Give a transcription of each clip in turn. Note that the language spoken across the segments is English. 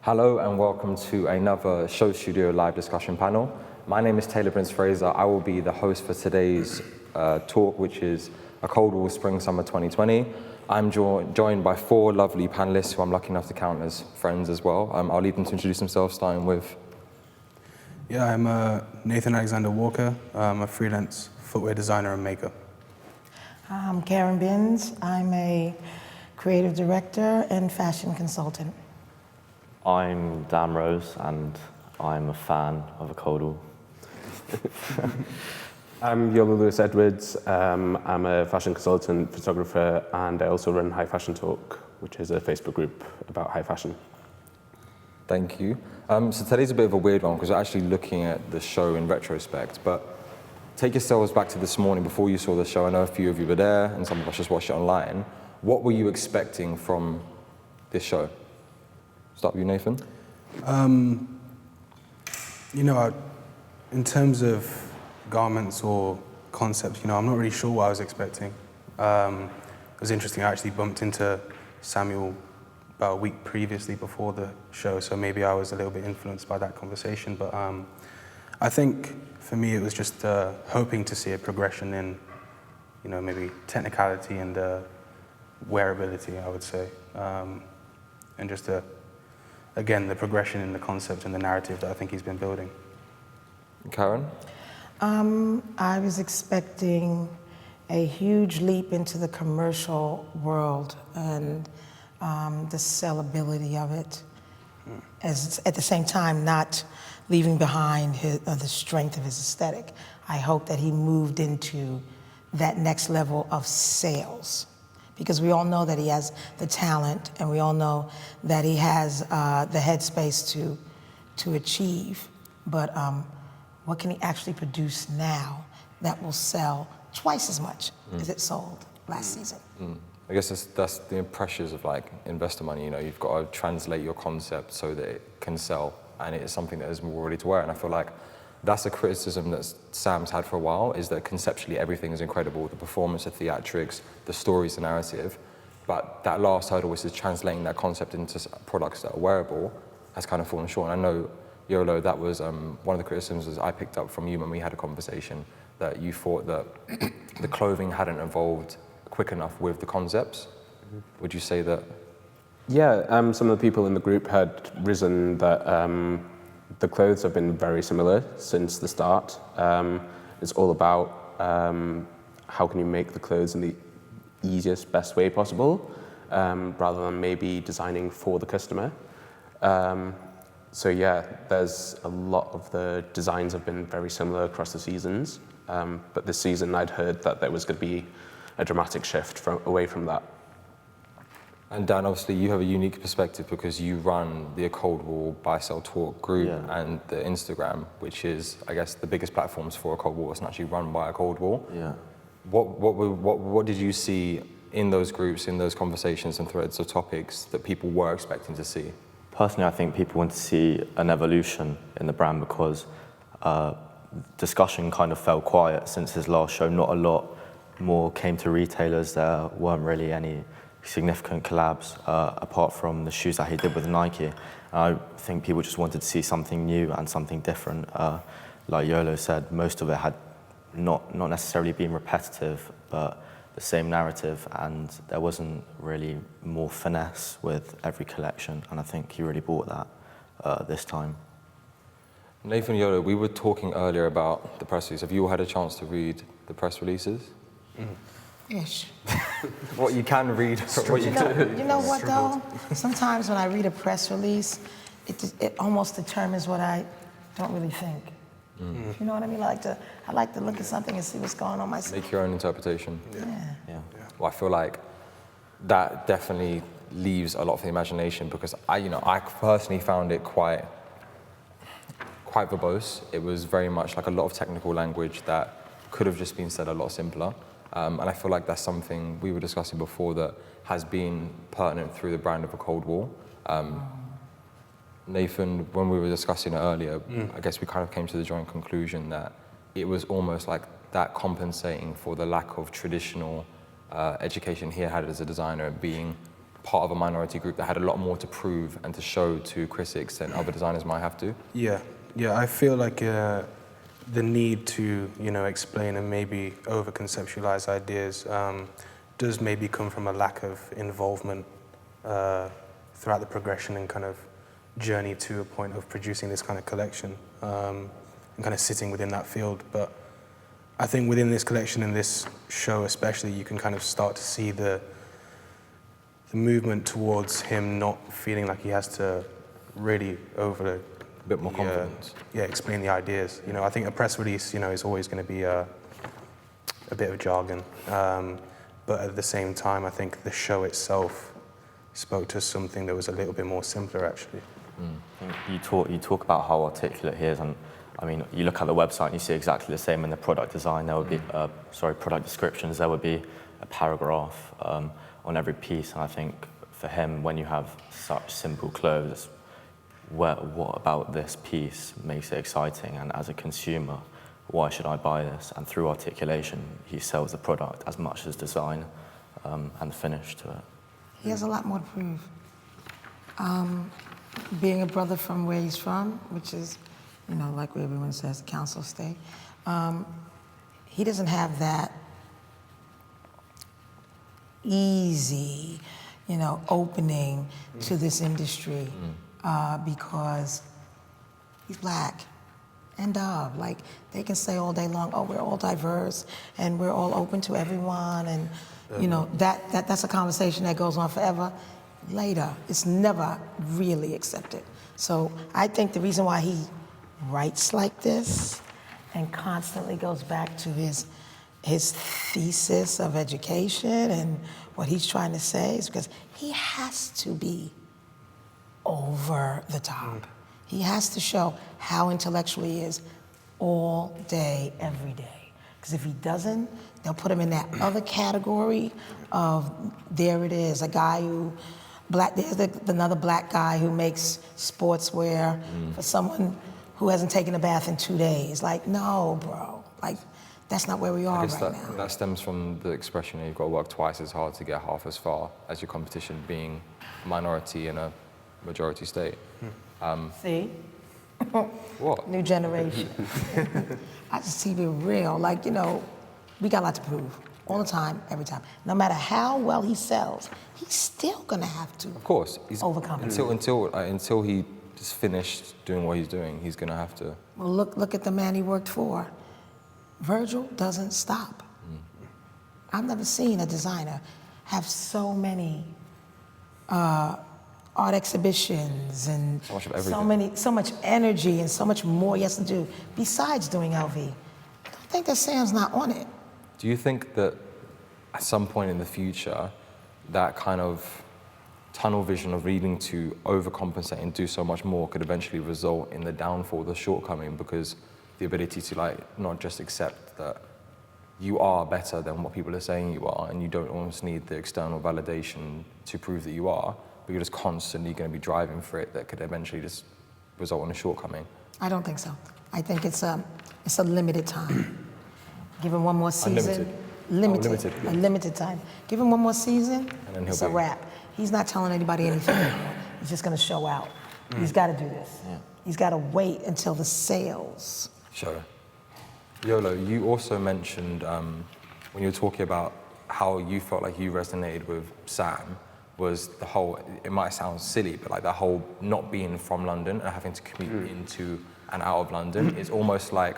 Hello and welcome to another Show Studio live discussion panel. My name is Tayler Prince-Fraser. I will be the host for today's talk, which is a Cold War Spring Summer 2020. I'm joined by four lovely panelists who I'm lucky enough to count as friends as well. I'll leave them to introduce themselves, starting with... Yeah, I'm Nathan Alexander Walker. I'm a freelance footwear designer and maker. I'm Karen Binns. I'm a creative director and fashion consultant. I'm Dan Rose, and I'm a fan of a Cold War. I'm Iolo Lewis-Edwards. I'm a fashion consultant, photographer, and I also run High Fashion Talk, which is a Facebook group about high fashion. Thank you. So today's a bit of a weird one because we're actually looking at the show in retrospect, but take yourselves back to this morning before you saw the show. I know a few of you were there and some of us just watched it online. What were you expecting from this show? Start with you, Nathan. In terms of garments or concepts, I'm not really sure what I was expecting. It was interesting. I actually bumped into Samuel about a week previously before the show, so maybe I was a little bit influenced by that conversation. But I think for me it was just hoping to see a progression in, maybe technicality and wearability, I would say, and just again, the progression in the concept and the narrative that I think he's been building. Karen? I was expecting a huge leap into the commercial world and the sellability of it, as at the same time not leaving behind the strength of his aesthetic. I hope that he moved into that next level of sales, because we all know that he has the talent and we all know that he has the headspace to achieve, but what can he actually produce now that will sell twice as much as it sold last season? I guess that's the pressures of investor money. You've got to translate your concept so that it can sell, and it is something that is more ready to wear. And I feel like that's a criticism that Sam's had for a while, is that conceptually everything is incredible, the performance, the theatrics, the stories, the narrative, but that last hurdle, which is translating that concept into products that are wearable, has kind of fallen short. And I know, Iolo, that was one of the criticisms I picked up from you when we had a conversation, that you thought that the clothing hadn't evolved quick enough with the concepts. Would you say that? Yeah, some of the people in the group had risen that the clothes have been very similar since the start. It's all about how can you make the clothes in the easiest, best way possible, rather than maybe designing for the customer. So yeah, there's a lot of the designs have been very similar across the seasons, but this season I'd heard that there was going to be a dramatic shift away from that. And Dan, obviously you have a unique perspective because you run the Cold War Buy Sell Talk group and the Instagram, which is, I guess, the biggest platforms for a Cold War. It's not actually run by a Cold War. Yeah. What did you see in those groups, in those conversations and threads of topics that people were expecting to see? Personally, I think people want to see an evolution in the brand because discussion kind of fell quiet since his last show. Not a lot more came to retailers. There weren't really any significant collabs apart from the shoes that he did with Nike. I think people just wanted to see something new and something different. Like Iolo said, most of it had not necessarily been repetitive, but the same narrative, and there wasn't really more finesse with every collection, and I think he really brought that this time. Nathan, Iolo, we were talking earlier about the press release. Have you all had a chance to read the press releases? Ish. What you can read, what you do. You know what though? Sometimes when I read a press release, it almost determines what I don't really think. You know what I mean? I like to look at something and see what's going on myself. Make your own interpretation. Yeah. Well, I feel like that definitely leaves a lot for the imagination because I personally found it quite verbose. It was very much like a lot of technical language that could have just been said a lot simpler. And I feel like that's something we were discussing before that has been pertinent through the brand of a Cold War. Nathan, when we were discussing it earlier, I guess we kind of came to the joint conclusion that it was almost like that compensating for the lack of traditional education he had as a designer, being part of a minority group that had a lot more to prove and to show to critics than other designers might have to? Yeah, I feel like the need to, explain and maybe over-conceptualize ideas does maybe come from a lack of involvement throughout the progression and kind of journey to a point of producing this kind of collection and kind of sitting within that field. But I think within this collection and this show especially, you can kind of start to see the movement towards him not feeling like he has to really a bit more confidence. Explain the ideas. I think a press release, is always going to be a bit of jargon. But at the same time, I think the show itself spoke to something that was a little bit more simpler, actually. You talk about how articulate he is, and I mean, you look at the website and you see exactly the same in the product design. There would be, product descriptions. There would be a paragraph on every piece, and I think for him, when you have such simple clothes, what about this piece makes it exciting? And as a consumer, why should I buy this? And through articulation, he sells the product as much as design and finish to it. He has a lot more to prove. Being a brother from where he's from, which is, like everyone says, Council State, he doesn't have that easy, opening to this industry because he's black. And they can say all day long, oh, we're all diverse and we're all open to everyone, and that's a conversation that goes on forever. Later, it's never really accepted. So I think the reason why he writes like this and constantly goes back to his thesis of education and what he's trying to say is because he has to be over the top. He has to show how intellectual he is all day, every day. Because if he doesn't, they'll put him in that other category of, there it is, a guy who, there's another black guy who makes sportswear for someone who hasn't taken a bath in 2 days. Like, no, bro. Like, that's not where we are right now. That stems from the expression, you've got to work twice as hard to get half as far as your competition, being minority in a majority state. See? What? New generation. I just keep it real. Like, we got a lot to prove. All the time, every time. No matter how well he sells, he's still gonna have to. Of course. Overcome it. Until he is finished doing what he's doing, he's gonna have to. Well, look at the man he worked for. Virgil doesn't stop. I've never seen a designer have so many art exhibitions and so much of everything. so much energy and so much more he has to do besides doing LV. I don't think that Sam's not on it. Do you think that at some point in the future, that kind of tunnel vision of needing to overcompensate and do so much more could eventually result in the downfall, the shortcoming, because the ability to not just accept that you are better than what people are saying you are, and you don't almost need the external validation to prove that you are, but you're just constantly going to be driving for it, that could eventually just result in a shortcoming? I don't think so. I think it's a limited time. Give him one more season. Limited. A limited time. Give him one more season, and then it's a wrap. He's not telling anybody anything anymore. He's just going to show out. He's got to do this. Yeah. He's got to wait until the sales show. Iolo, you also mentioned when you were talking about how you felt like you resonated with Sam was the whole, it might sound silly, but like the whole not being from London and having to commute into and out of London. It's almost like,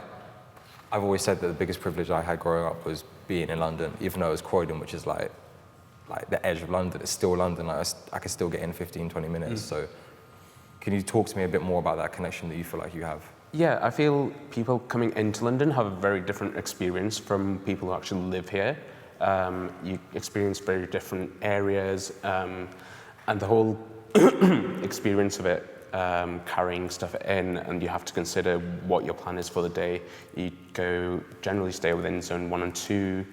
I've always said that the biggest privilege I had growing up was being in London, even though it was Croydon, which is like the edge of London. It's still London. Like I could still get in 15, 20 minutes. So can you talk to me a bit more about that connection that you feel like you have? Yeah, I feel people coming into London have a very different experience from people who actually live here. You experience very different areas, and the whole experience of it, carrying stuff in, and you have to consider what your plan is for the day. You generally stay within zone 1 and 2,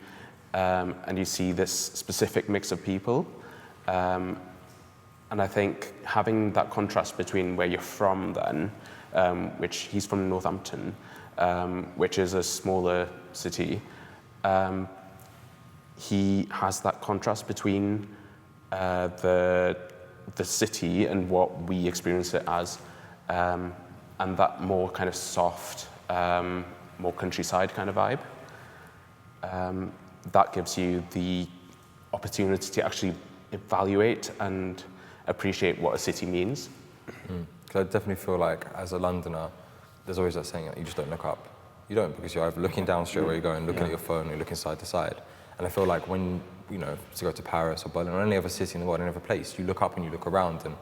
and you see this specific mix of people. And I think having that contrast between where you're from then, which he's from Northampton, which is a smaller city, he has that contrast between the city and what we experience it as, and that more kind of soft, more countryside kind of vibe. That gives you the opportunity to actually evaluate and appreciate what a city means. Because I definitely feel like, as a Londoner, there's always that saying that you just don't look up. You don't, because you're either looking down straight where you're going, looking at your phone, or you're looking side to side. And I feel like when, to go to Paris or Berlin or any other city in the world, any other place, you look up and you look around, and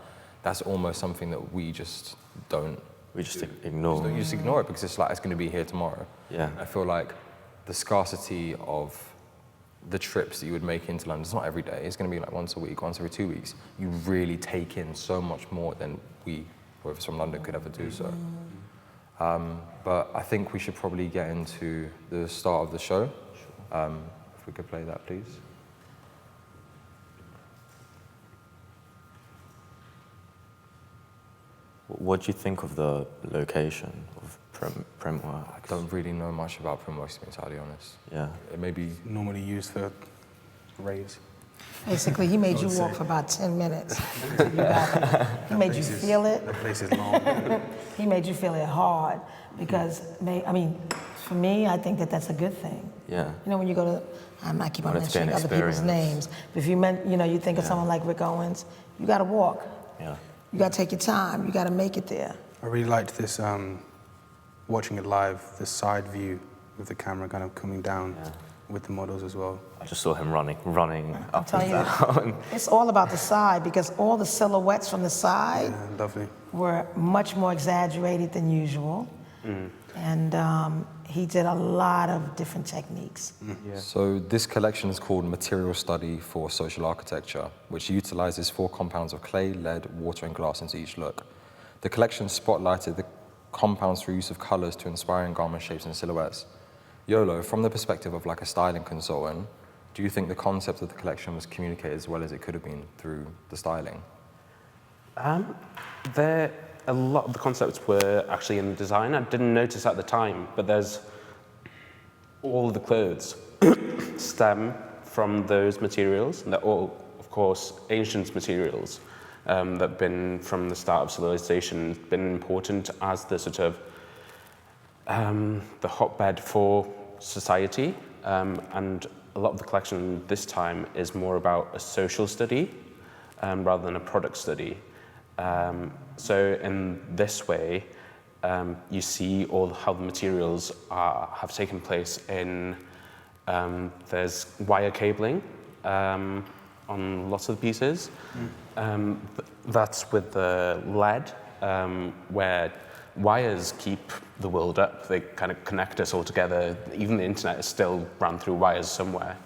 that's almost something that we just don't. We just ignore. You just ignore it because it's like, it's going to be here tomorrow. Yeah. I feel like the scarcity of the trips that you would make into London, it's not every day, it's going to be like once a week, once every 2 weeks. You really take in so much more than we, whoever's from London, could ever do so. But I think we should probably get into the start of the show. If we could play that, please. What do you think of the location of Printworks? I don't really know much about Printworks, to be entirely honest. Yeah. It may be Normally used for raves. Basically, he made you walk for about 10 minutes. until you got it. He made you feel it. The place is long. He made you feel it hard because, for me, I think that that's a good thing. Yeah. When you go to, I keep on Well, it's been mentioning other people's experience. names, but if you think of someone like Rick Owens, you got to walk. Yeah. You got to take your time. You got to make it there. I really liked this, watching it live, the side view with the camera kind of coming down with the models as well. I just saw him running up Tell and you, down. it's all about the side because all the silhouettes from the side Yeah, lovely. were much more exaggerated than usual. And he did a lot of different techniques. So this collection is called Material Study for Social Architecture, which utilizes 4 compounds of clay, lead, water, and glass into each look. The collection spotlighted the compounds through use of colors to inspiring garment shapes and silhouettes. Iolo, from the perspective of like a styling consultant, do you think the concept of the collection was communicated as well as it could have been through the styling? A lot of the concepts were actually in the design. I didn't notice at the time, but there's all of the clothes stem from those materials. And they're all, of course, ancient materials that have been, from the start of civilization, been important as the sort of the hotbed for society. And a lot of the collection this time is more about a social study rather than a product study. So in this way, you see how the materials have taken place in, there's wire cabling on lots of the pieces. That's with the lead, where wires keep the world up. They kind of connect us all together. Even the internet is still run through wires somewhere.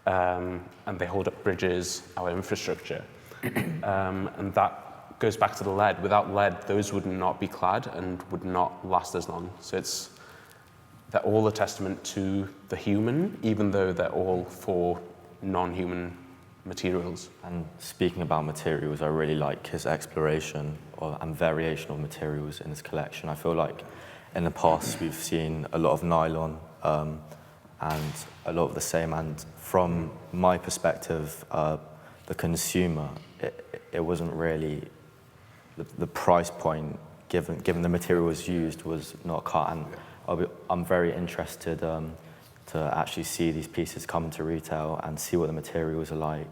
And they hold up bridges, our infrastructure. And that goes back to the lead. Without lead, those would not be clad and would not last as long. So they're all a testament to the human, even though they're all for non-human materials. And speaking about materials, I really like his exploration and variation of materials in his collection. I feel like in the past we've seen a lot of nylon and a lot of the same. And from my perspective, the consumer, it wasn't really the price point given the materials used was not cut. And I'm very interested to actually see these pieces come to retail and see what the materials are like.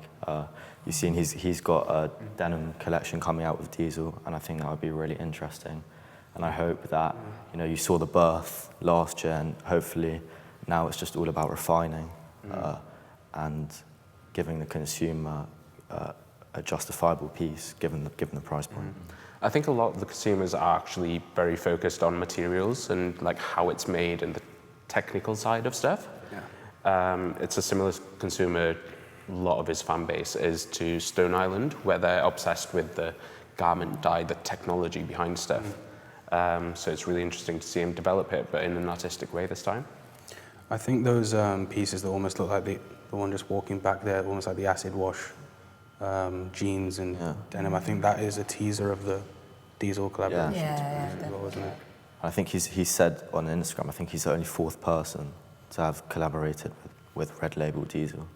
You've seen he's got a denim collection coming out with Diesel, and I think that would be really interesting. And I hope that you saw the birth last year, and hopefully now it's just all about refining and giving the consumer a justifiable piece given the price point. I think a lot of the consumers are actually very focused on materials and like how it's made and the technical side of stuff. It's a similar consumer, a lot of his fan base is to Stone Island, where they're obsessed with the garment dye, the technology behind stuff. So it's really interesting to see him develop it, but in an artistic way this time. I think those pieces that almost look like the one just walking back there, almost like the acid wash jeans and denim, I think that is a teaser of the Diesel collaboration. Yeah, Well, isn't it? I think he said on Instagram, I think he's the only 4th person to have collaborated with Red Label Diesel.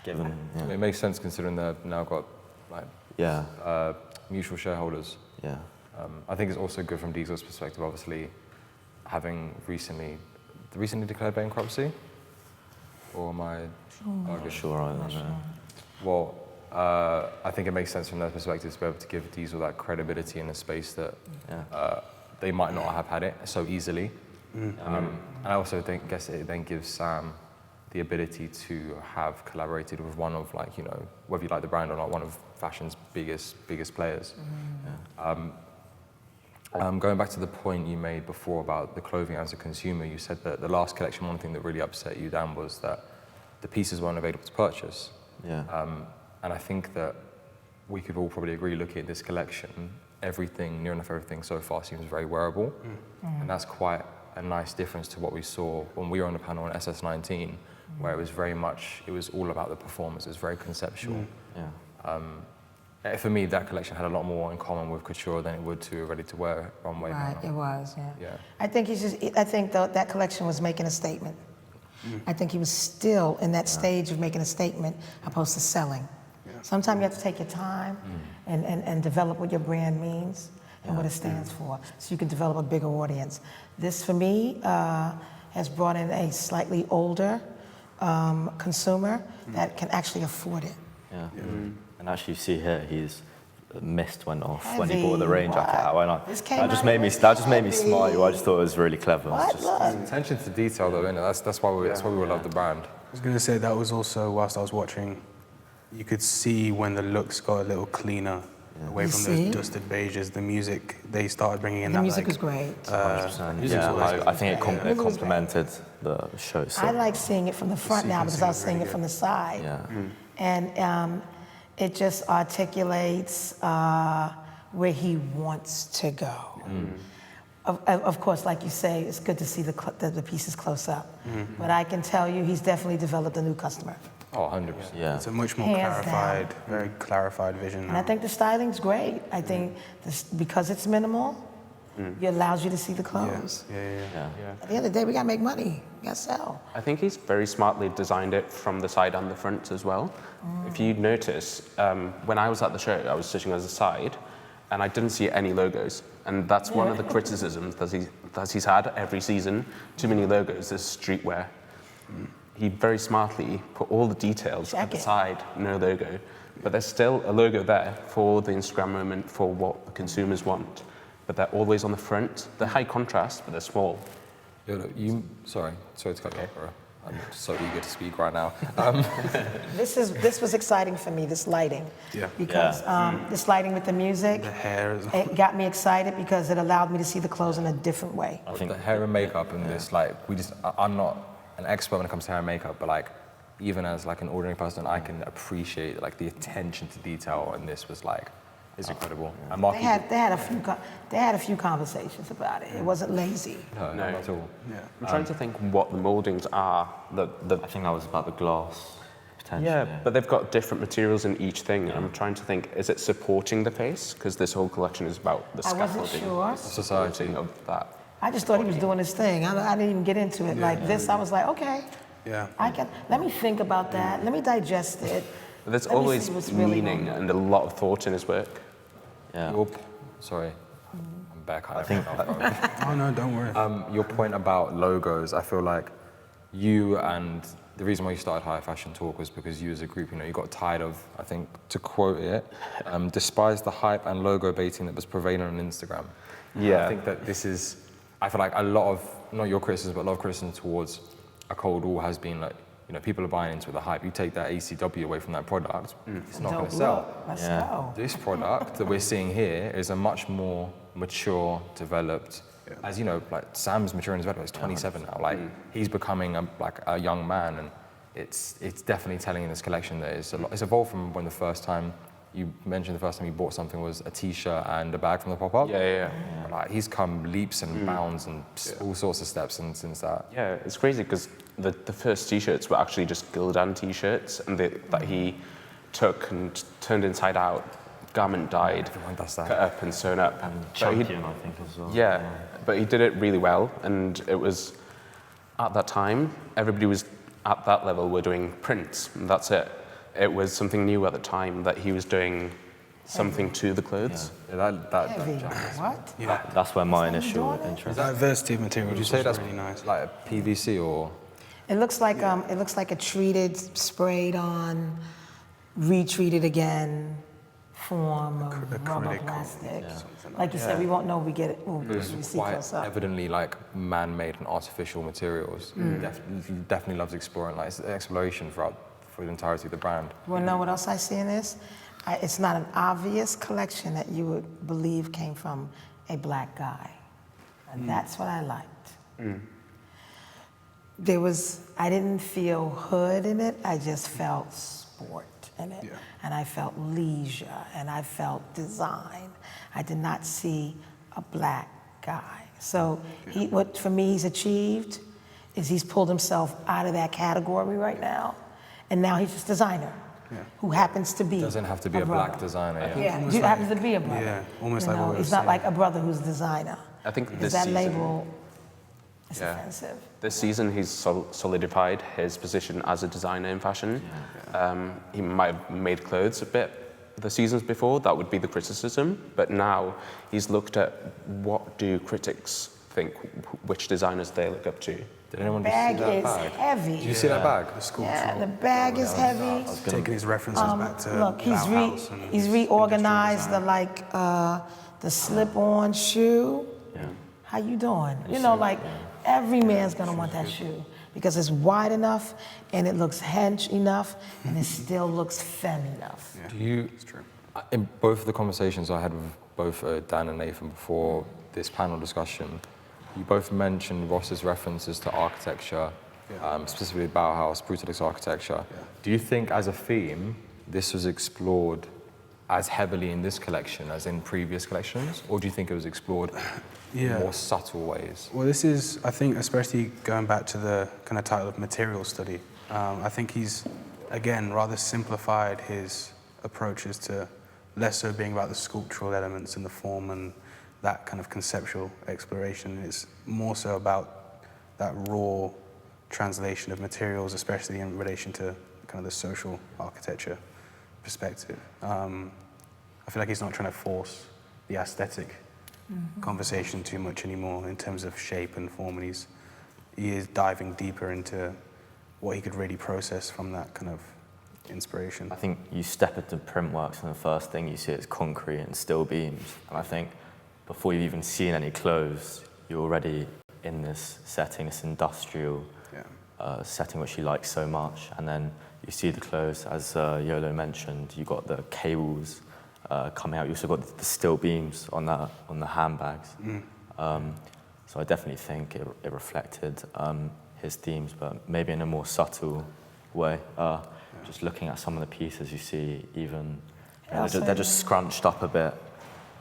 Given, It makes sense considering they've now got like mutual shareholders. Yeah. I think it's also good from Diesel's perspective, obviously, having recently declared bankruptcy. Or am I Not sure either. No. Well, I think it makes sense from their perspective to be able to give Diesel that credibility in a space that they might not have had it so easily. And I also guess it then gives Sam the ability to have collaborated with one of, like, you know, whether you like the brand or not, one of fashion's biggest players. Going back to the point you made before about the clothing as a consumer, you said that the last collection, one thing that really upset you, Dan, was that the pieces weren't available to purchase. Yeah. And I think that we could all probably agree, looking at this collection, everything, near enough everything so far seems very wearable. And that's quite a nice difference to what we saw when we were on the panel on SS19, where it was very much, it was all about the performance, it was very conceptual. For me, that collection had a lot more in common with couture than it would to a ready-to-wear runway. Right, panel. it was, yeah. Yeah. I think that collection was making a statement. I think he was still in that stage of making a statement opposed to selling. Sometimes you have to take your time and develop what your brand means and what it stands for, so you can develop a bigger audience. This, for me, has brought in a slightly older consumer that can actually afford it. Yeah. And actually, you see here, his mist went off when he brought the rain jacket out. And that just made me smile. I just thought it was really clever. Attention to detail, though, isn't it? That's why we will love the brand. I was going to say that was also, whilst I was watching, you could see when the looks got a little cleaner, away from those dusted beiges. The music, they started bringing in The that music like, was great. 100%. I think it complemented the show. So. I like seeing it from the front now because I was seeing it from the side. Yeah. And it just articulates where he wants to go. Of course, like you say, it's good to see the pieces close up. But I can tell you, he's definitely developed a new customer. Oh, 100%. Yeah. It's a much more Hands clarified, down. very clarified vision And now. I think the styling's great. I think because it's minimal, it allows you to see the clothes. Yeah. At the end of the day, we gotta make money. We gotta sell. I think he's very smartly designed it from the side and the front as well. If you notice, when I was at the show, I was sitting as a side, and I didn't see any logos. And that's one of the criticisms that he's had every season. Too many logos, is streetwear. He very smartly put all the details at the side, no logo. But there's still a logo there for the Instagram moment, for what the consumers want. But they're always on the front. They're high contrast, but they're small. Sorry to cut you off, bro. I'm so eager to speak right now. This was exciting for me, this lighting. Yeah. Because this lighting with the music, The hair is it got me excited because it allowed me to see the clothes in a different way. I think the hair and makeup in this, like, I'm not an expert when it comes to hair and makeup, but like, even as like an ordinary person, I can appreciate like the attention to detail in this was like, is incredible. And Mark, They had a few conversations about it. It wasn't lazy. no, not at all. I'm trying to think what the moldings are. I think that was about the glass, potentially. Yeah, but they've got different materials in each thing. And I'm trying to think, is it supporting the face? Because this whole collection is about the I wasn't scaffolding. sure. Society. Of that. I just thought he was doing his thing. I didn't even get into it. Like this, I was like, okay, let me think about that. Let me digest it. But there's Let me always see what's really meaning going on. and a lot of thought in his work. Yeah. Sorry, I'm back. I think Oh no, don't worry. your point about logos, I feel like you and the reason why you started High Fashion Talk was because you as a group, you got tired of, I think, to quote it, despise the hype and logo baiting that was prevailing on Instagram. Yeah. And I think that this is, I feel like a lot of, not your criticism, but a lot of criticism towards a cold war has been like, people are buying into the hype. You take that ACW away from that product, it's not going to sell. Let's go. This product that we're seeing here is a much more mature, developed, as you know, like Sam's maturing as well. He's 27 now. Like he's becoming a young man, and it's definitely telling in this collection that it's evolved from when the first time you mentioned you bought something was a T-shirt and a bag from the pop-up. Yeah. Like he's come leaps and bounds and all sorts of steps since that. Yeah, it's crazy because the first T-shirts were actually just Gildan T-shirts, and that he took and turned inside out, garment dyed, Everyone does that. cut up and sewn up. And But he- Champion, I think, as well. Yeah, but he did it really well, and it was, at that time, everybody was at that level were doing prints, and that's it. it was something new at the time that he was doing something to the clothes. Yeah, Heavy. What? Yeah. That's where my Is that initial you doing it? interest. Diversity of materials. Would you say is that's really nice? like a PVC or? It looks like a treated, sprayed on, retreated again form of rubber acrylic or plastic. something Like you said, we won't know we get it when we It's see quite close up. evidently like man-made and artificial materials. Definitely loves exploring, like it's exploration for the entirety of the brand. You wanna know what else I see in this? It's not an obvious collection that you would believe came from a black guy. And that's what I liked. I didn't feel hood in it, I just felt sport in it. Yeah. And I felt leisure, and I felt design. I did not see a black guy. So what for me he's achieved is he's pulled himself out of that category right now, and now he's just designer who happens to be Doesn't have to be a brother. black designer. Yeah. Yeah, Almost he happens to be a brother. yeah, almost You like what know, we were he's not saying. like a brother who's designer. I think Because this that season, label is Yeah. offensive. this season he's solidified his position as a designer in fashion. He might have made clothes a bit the seasons before, that would be the criticism, but now he's looked at what do critics think, which designers they look up to. Did anyone just Bag see that is bag? heavy. Did you see that bag? The sculptural. Yeah, the bag is heavy. Taking his references back to Look, Bauhaus and he's reorganized the industrial the slip-on shoe. How you doing? You know, like every man's gonna want that shoe because it's wide enough and it looks hench enough and it still looks femme enough. design. Do you, It's true. in both of the conversations I had with both Dan and Nathan before this panel discussion, you both mentioned Ross's references to architecture, specifically Bauhaus, brutalist architecture. Do you think as a theme, this was explored as heavily in this collection as in previous collections, or do you think it was explored in more subtle ways? Well, this is, I think, especially going back to the kind of title of material study, I think he's, again, rather simplified his approaches to less so being about the sculptural elements and the form and that kind of conceptual exploration. It's more so about that raw translation of materials, especially in relation to kind of the social architecture perspective. I feel like he's not trying to force the aesthetic conversation too much anymore in terms of shape and form, and he is diving deeper into what he could really process from that kind of inspiration. I think you step into Printworks and the first thing you see is concrete and steel beams. And I think before you've even seen any clothes, you're already in this setting, this industrial setting which you like so much. And then you see the clothes, as Iolo mentioned, you got the cables coming out. You also got the steel beams on the handbags. So I definitely think it reflected his themes, but maybe in a more subtle way. Just looking at some of the pieces, you see even they're just scrunched up a bit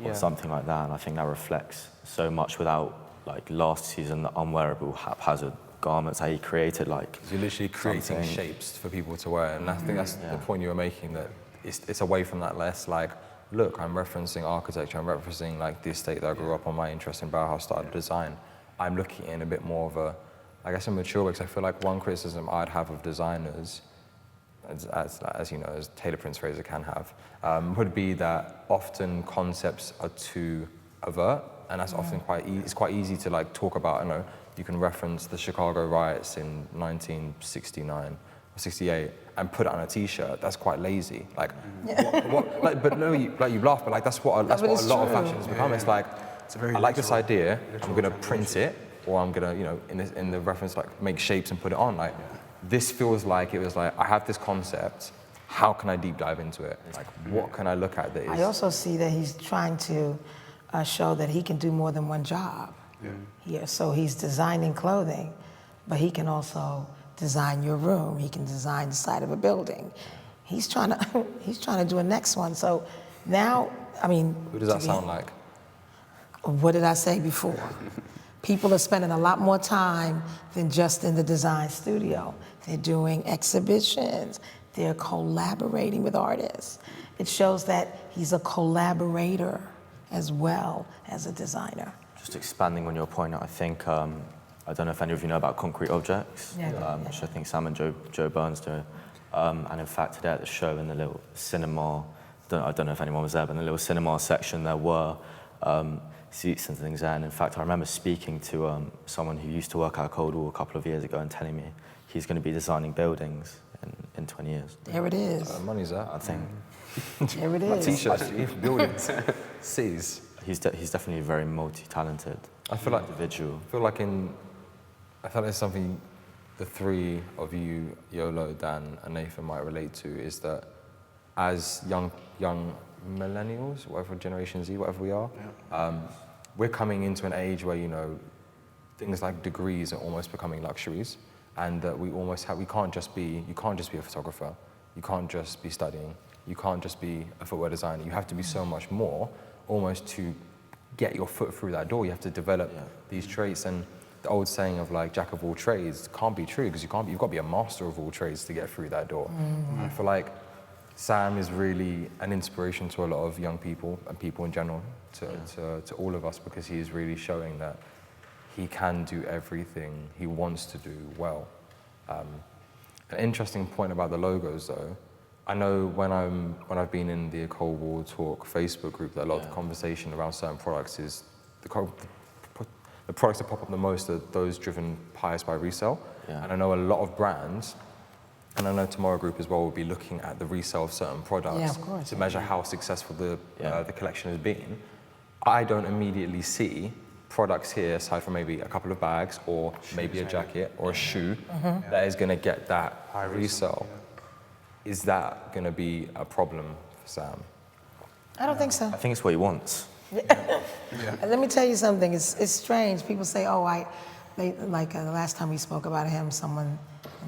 or something like that, and I think that reflects so much without like last season, the unwearable haphazard garments that he created, like You're literally creating something- shapes for people to wear, and I think that's the point you were making, that it's away from that less like, look, I'm referencing architecture, I'm referencing like the estate that I grew up on, my interest in Bauhaus style design. I'm looking in a bit more of a, I guess, a mature way, because I feel like one criticism I'd have of designers, as you know, as Tayler Prince-Fraser can have, would be that often concepts are too overt, and that's often it's quite easy to like talk about. I know you can reference the Chicago riots in 1969 or 68 and put it on a T-shirt. That's quite lazy. Like, but no, you laugh, but like that's what a lot of fashion has become. It's like, It's a very I like this literal- idea. I'm literal gonna print translation. it, or I'm gonna, you know, in the reference, like make shapes and put it on. Like, this feels like it was like, I have this concept. How can I deep dive into it? Like, what can I look at that is? I also see that he's trying to show that he can do more than one job. Yeah, so he's designing clothing, but he can also design your room. He can design the side of a building. He's trying to do a next one. So now, I mean, Who does that sound like? what did I say before? People are spending a lot more time than just in the design studio. They're doing exhibitions. They're collaborating with artists. It shows that he's a collaborator as well as a designer. just expanding on your point. I think I don't know if any of you know about concrete objects, which I think Sam and Joe Burns do And in fact, today at the show in the little cinema, I don't know if anyone was there, but in the little cinema section there were seats and things there. And in fact, I remember speaking to someone who used to work at Cold War a couple of years ago and telling me he's going to be designing buildings in 20 years. There it is. Money's that. I think There it is. T-shirts, buildings, cities. he's definitely a very multi-talented I feel like individual. I feel like it's something the three of you, Iolo, Dan, and Nathan, might relate to, is that as young millennials, whatever Generation Z, whatever we are, we're coming into an age where, you know, things like degrees are almost becoming luxuries, and that you can't just be a photographer, you can't just be studying, you can't just be a footwear designer. You have to be so much more, almost to get your foot through that door. You have to develop these traits, and the old saying of like jack of all trades can't be true, because you've got to be a master of all trades to get through that door. I feel like Sam is really an inspiration to a lot of young people and people in general, to all of us, because he is really showing that he can do everything he wants to do well. An interesting point about the logos, though, I know when I've been in the Cold War Talk Facebook group, that a lot of the conversation around certain products is the products that pop up the most are those driven highest by resale. Yeah. And I know a lot of brands, and I know Tomorrow Group as well, will be looking at the resale of certain products Yeah, of course. to measure how successful the collection has been. I don't immediately see products here, aside from maybe a couple of bags or maybe a jacket or a shoe, that is going to get that high resale. Is that going to be a problem for Sam? I don't think so. I think it's what he wants. Let me tell you something. It's strange. People say, the last time we spoke about him, someone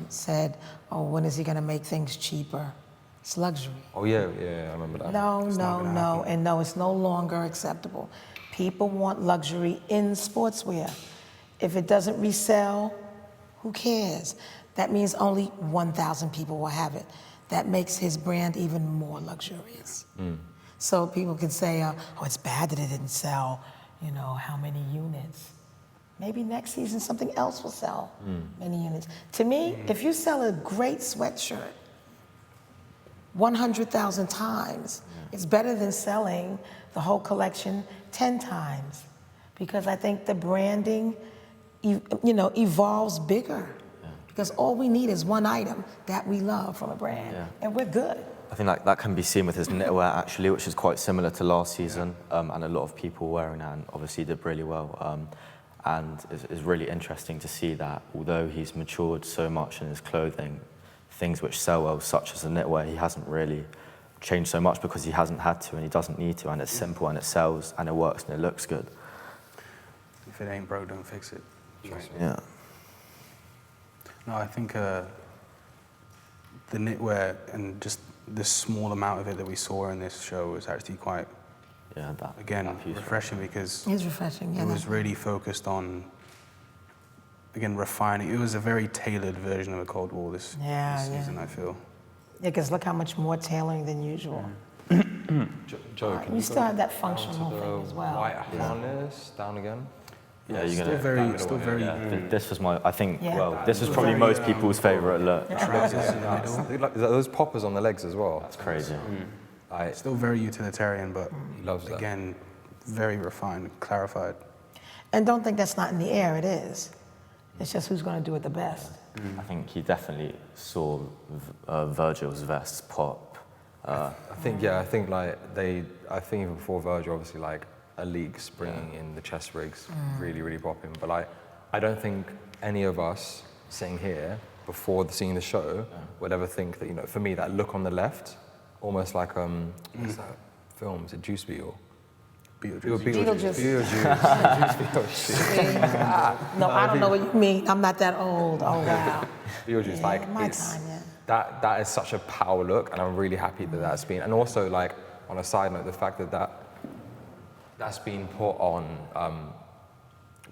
said, "Oh, when is he going to make things cheaper?" It's luxury. Oh yeah, I remember that. No, it's no longer acceptable. People want luxury in sportswear. If it doesn't resell, who cares? That means only 1,000 people will have it. That makes his brand even more luxurious. So people can say, oh, it's bad that it didn't sell, how many units. Maybe next season something else will sell many units. To me, if you sell a great sweatshirt 100,000 times, it's better than selling the whole collection 10 times. Because I think the branding, evolves bigger. Because all we need is one item that we love from a brand, and we're good. I think that can be seen with his knitwear actually, which is quite similar to last season, and a lot of people wearing that, and obviously did really well. And it's really interesting to see that although he's matured so much in his clothing, things which sell well, such as the knitwear, he hasn't really changed so much because he hasn't had to and he doesn't need to, and it's simple and it sells and it works and it looks good. If it ain't broke, don't fix it. Yeah. No, I think the knitwear and just the small amount of it that we saw in this show was actually quite, refreshing, because It's refreshing, it was really focused on, again, refining. It was a very tailored version of a Cold War this season, I feel. Yeah, because look how much more tailoring than usual. Joe, can You still have that down to functional thing as well. White harness down again. Yeah, you're Still very. This was my, I think, Yeah. this was probably most people's favourite look. Is that those poppers on the legs as well? That's crazy. Still very utilitarian, but He loves that. again, very refined, clarified. And don't think that's not in the air, it is. It's just who's going to do it the best. I think he definitely saw Virgil's vests pop. I think even before Virgil, obviously, like Aleek's bringing in the chest rigs, really popping. But I don't think any of us sitting here before seeing the show would ever think that, for me, that look on the left, almost like what's that film? Is it Juice Beetle? Beetlejuice. Beetlejuice. No, I don't know what you mean. I'm not that old. Oh, wow. Beetlejuice, Yeah, like my it's time, yeah. that is such a power look, and I'm really happy that that's been. And also, like on a side note, the fact that's been put on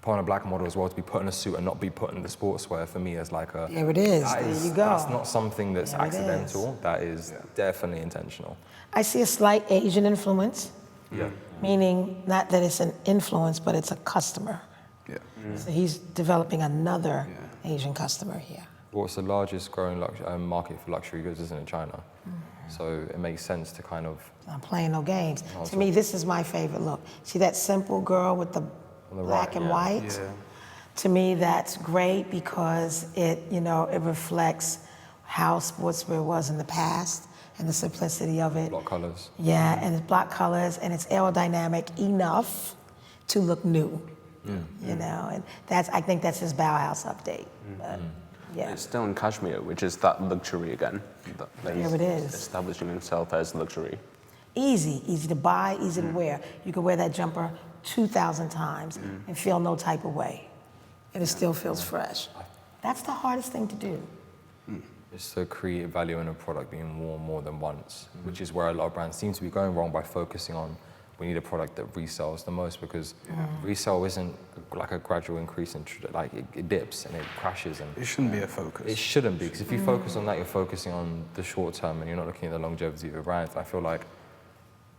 a black model as well, to be put in a suit and not be put in the sportswear, for me is like There it is. There you go. That's not something that's There it accidental. That is definitely intentional. I see a slight Asian influence, Yeah. meaning not that it's an influence, but it's a customer. Yeah. So he's developing another Asian customer here. What's the largest growing market for luxury goods isn't in China. So it makes sense to kind of... I'm playing no games. No, To me, this is my favorite look. See that simple girl with the the black right, and yeah. white? Yeah. To me, that's great because it, it reflects how sportswear was in the past and the simplicity of it. Block colours. Yeah, and it's block colors and it's aerodynamic enough to look new. And I think that's his Bauhaus update. But, yeah. It's still in cashmere, which is that luxury again. That There he's it is. establishing himself as luxury. Easy to buy, easy to wear. You can wear that jumper 2,000 times and feel no type of way. And it still feels fresh. That's the hardest thing to do. It's to create value in a product being worn more than once, which is where a lot of brands seem to be going wrong by focusing on we need a product that resells the most, because resale isn't like a gradual increase in, like it dips and it crashes. And It shouldn't be a focus. it shouldn't be, because if you focus on that, you're focusing on the short term and you're not looking at the longevity of your brand. I feel like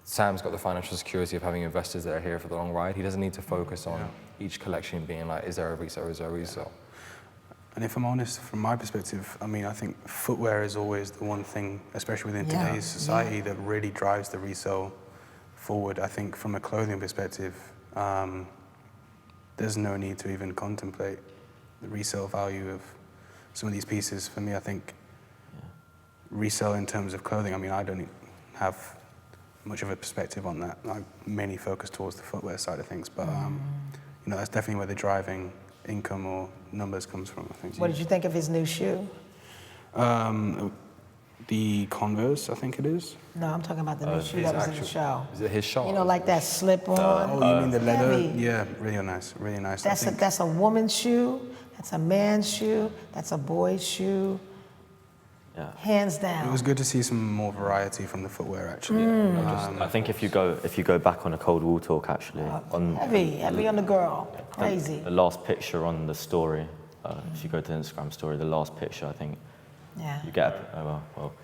Sam's got the financial security of having investors that are here for the long ride. He doesn't need to focus on each collection being like, is there a resale, is there a resale? And if I'm honest, from my perspective, I mean, I think footwear is always the one thing, especially within Yeah, today's society, that really drives the resale forward. I think from a clothing perspective, there's no need to even contemplate the resale value of some of these pieces. For me, I think resale in terms of clothing, I mean, I don't have much of a perspective on that. I mainly focus towards the footwear side of things, but that's definitely where the driving income or numbers comes from, I think. What did you think of his new shoe? The Converse, I think it is. No, I'm talking about the new shoe that was in the show. Is it his shot? Like that slip on. Oh, you mean the leather? heavy. Yeah, really nice, really nice. That's a woman's shoe, that's a man's shoe, that's a boy's shoe. Yeah. Hands down. It was good to see some more variety from the footwear, actually. I think if you go back on a Cold War talk, actually, on Heavy on the girl. Crazy. the last picture on the story, if you go to the Instagram story, the last picture, I think Yeah. you get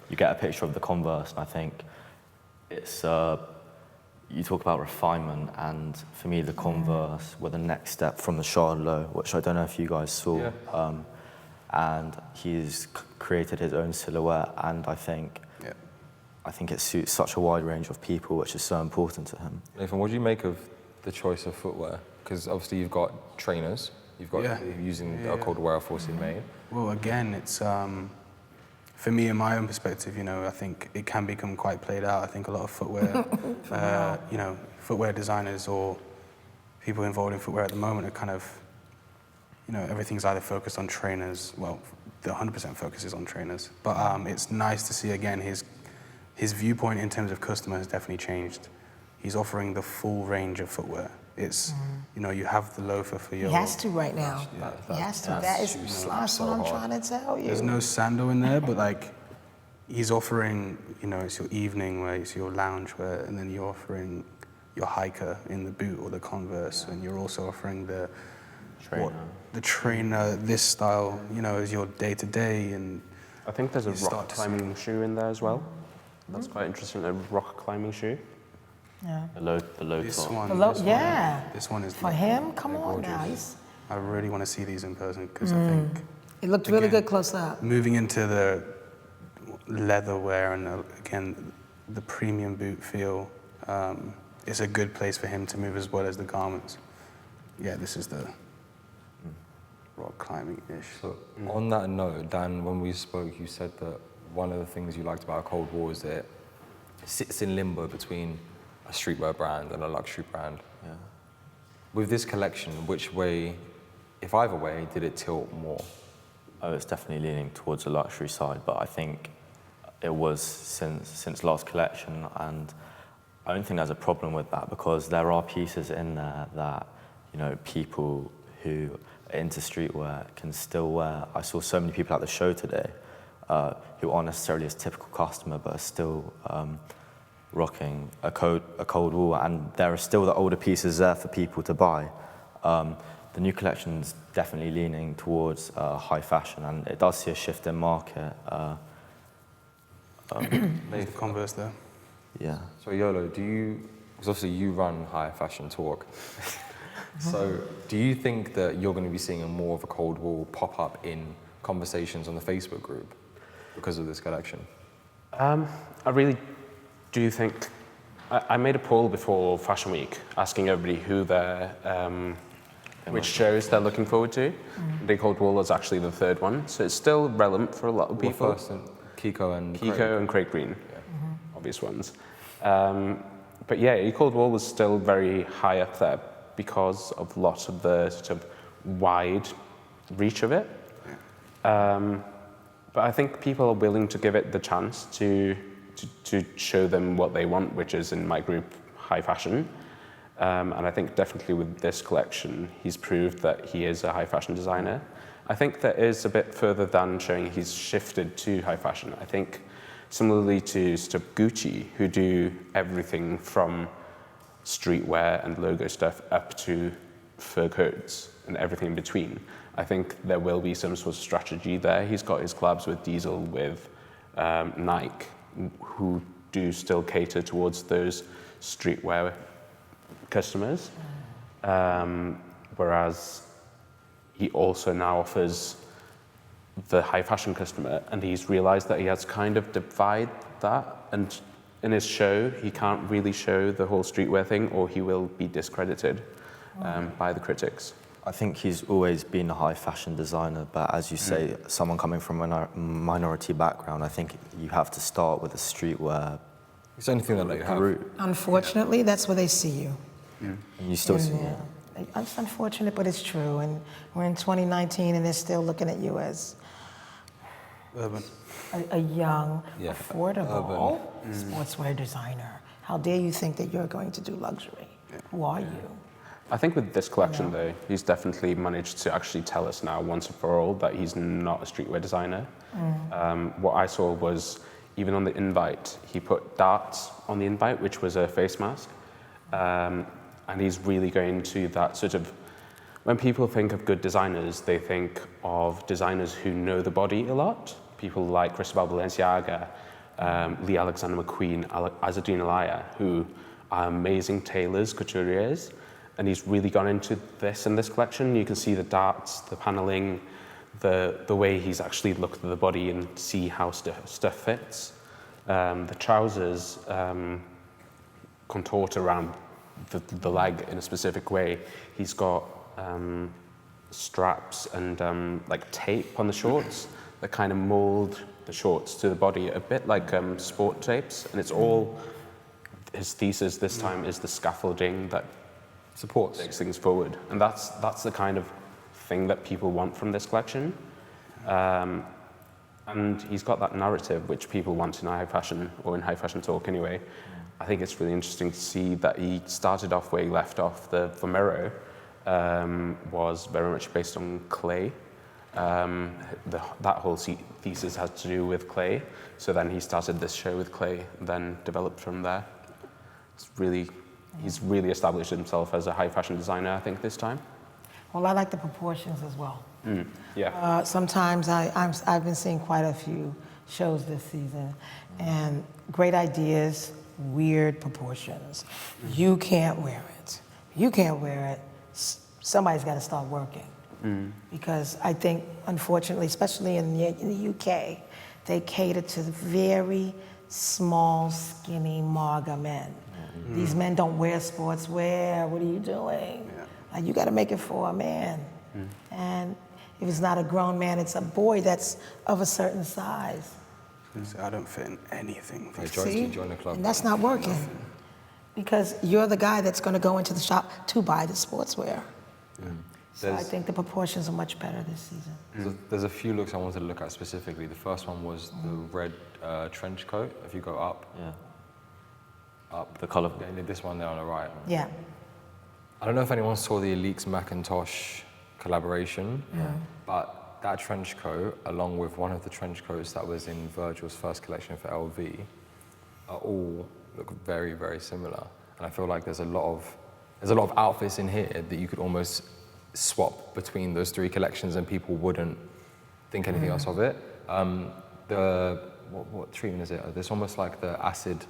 you get a picture of the Converse, and I think it's you talk about refinement, and for me the Converse were the next step from the Charlotte, which I don't know if you guys saw. Yeah. And he's created his own silhouette, and I think it suits such a wide range of people, which is so important to him. Nathan, what do you make of the choice of footwear? Because obviously you've got trainers, you've got using a Cold War Air Force he made. Well, again, it's for me, in my own perspective, I think it can become quite played out. I think a lot of footwear, footwear designers or people involved in footwear at the moment are kind of, everything's either focused on trainers. Well, the 100% focus is on trainers. But it's nice to see, again, his viewpoint in terms of customer has definitely changed. He's offering the full range of footwear. It's, you have the loafer for your... He has to right now. He has to. That is that's what I'm trying to tell you. There's no sandal in there, but he's offering, it's your evening wear, it's your lounge wear, and then you're offering your hiker in the boot or the Converse, and you're also offering the trainer, this style, as your day-to-day, and I think there's a rock climbing shoe in there as well. That's quite interesting, a rock climbing shoe. Yeah. The low this top. one, this one is For him, come on now. I really want to see these in person because I think It looked really good close up. moving into the leather wear and again the premium boot feel, it's a good place for him to move as well as the garments. Yeah, this is the rock climbing-ish. So on that note, Dan, when we spoke, you said that one of the things you liked about Cold War is that it sits in limbo between a streetwear brand and a luxury brand. Yeah. With this collection, which way, if either way, did it tilt more? Oh, it's definitely leaning towards the luxury side, but I think it was since last collection, and I don't think there's a problem with that because there are pieces in there that people who are into streetwear can still wear. I saw so many people at the show today who aren't necessarily a typical customer, but are still rocking a Cold War, and there are still the older pieces there for people to buy. The new collection's definitely leaning towards high fashion, and it does see a shift in market. Converse there. Yeah. So Iolo, because obviously you run High Fashion Talk, so do you think that you're going to be seeing more of a Cold War pop up in conversations on the Facebook group because of this collection? I really do think, I made a poll before Fashion Week asking everybody who which shows they're looking forward to. They Cold Wall was actually the third one, so it's still relevant for a lot of people. First, Kiko and Craig Green, obvious ones. But yeah, Cold Wall was still very high up there because of a lot of the sort of wide reach of it. But I think people are willing to give it the chance to show them what they want, which is, in my group, high fashion. And I think definitely with this collection, he's proved that he is a high fashion designer. I think that is a bit further than showing he's shifted to high fashion. I think similarly to sort of Gucci, who do everything from streetwear and logo stuff up to fur coats and everything in between. I think there will be some sort of strategy there. He's got his collabs with Diesel, with Nike, who do still cater towards those streetwear customers, whereas he also now offers the high fashion customer, and he's realized that he has kind of divided that, and in his show he can't really show the whole streetwear thing or he will be discredited by the critics. I think he's always been a high fashion designer, but as you say, someone coming from a minority background, I think you have to start with a streetwear It's the only thing that they have. route. Unfortunately, that's where they see you. And you still see it. It's unfortunate, but it's true. And we're in 2019, and they're still looking at you as Urban. a young, Yeah, affordable sportswear designer. How dare you think that you're going to do luxury? Who are you? I think with this collection, though, he's definitely managed to actually tell us now once and for all that he's not a streetwear designer. What I saw was, even on the invite, he put darts on the invite, which was a face mask. And he's really going to that sort of, when people think of good designers, they think of designers who know the body a lot. People like Cristobal Balenciaga, Lee Alexander McQueen, Azzedine Alaïa, who are amazing tailors, couturiers. And he's really gone into this in this collection. You can see the darts, the paneling, the way he's actually looked at the body and see how stuff fits. The trousers contort around the leg in a specific way. He's got straps and like tape on the shorts that kind of mold the shorts to the body, a bit like sport tapes. And it's all, his thesis this time is the scaffolding that Supports. takes things forward. And that's the kind of thing that people want from this collection. And he's got that narrative which people want in high fashion, or in high fashion talk anyway. I think it's really interesting to see that he started off where he left off. The Vomero was very much based on clay. That whole thesis has to do with clay. So then he started this show with clay, and then developed from there. He's really established himself as a high fashion designer, I think, this time. Well, I like the proportions as well. Yeah. Sometimes I've been seeing quite a few shows this season, and great ideas, weird proportions. You can't wear it. You can't wear it. Somebody's got to start working. Because I think, unfortunately, especially in the UK, they cater to very small, skinny MAGA men. These men don't wear sportswear. What are you doing? Like, you got to make it for a man. And if it's not a grown man, it's a boy that's of a certain size. I don't fit in anything. See? Join the club. And that's not working. Because you're the guy that's going to go into the shop to buy the sportswear. So I think the proportions are much better this season. There's a few looks I wanted to look at specifically. The first one was the red trench coat. If you go up, The colour. yeah, this one there on the right. Yeah. I don't know if anyone saw the Elix Macintosh collaboration, but that trench coat, along with one of the trench coats that was in Virgil's first collection for LV, all look very, very similar. And I feel like there's a lot of outfits in here that you could almost swap between those three collections and people wouldn't think anything else of it. What treatment is it? It's almost like the acid,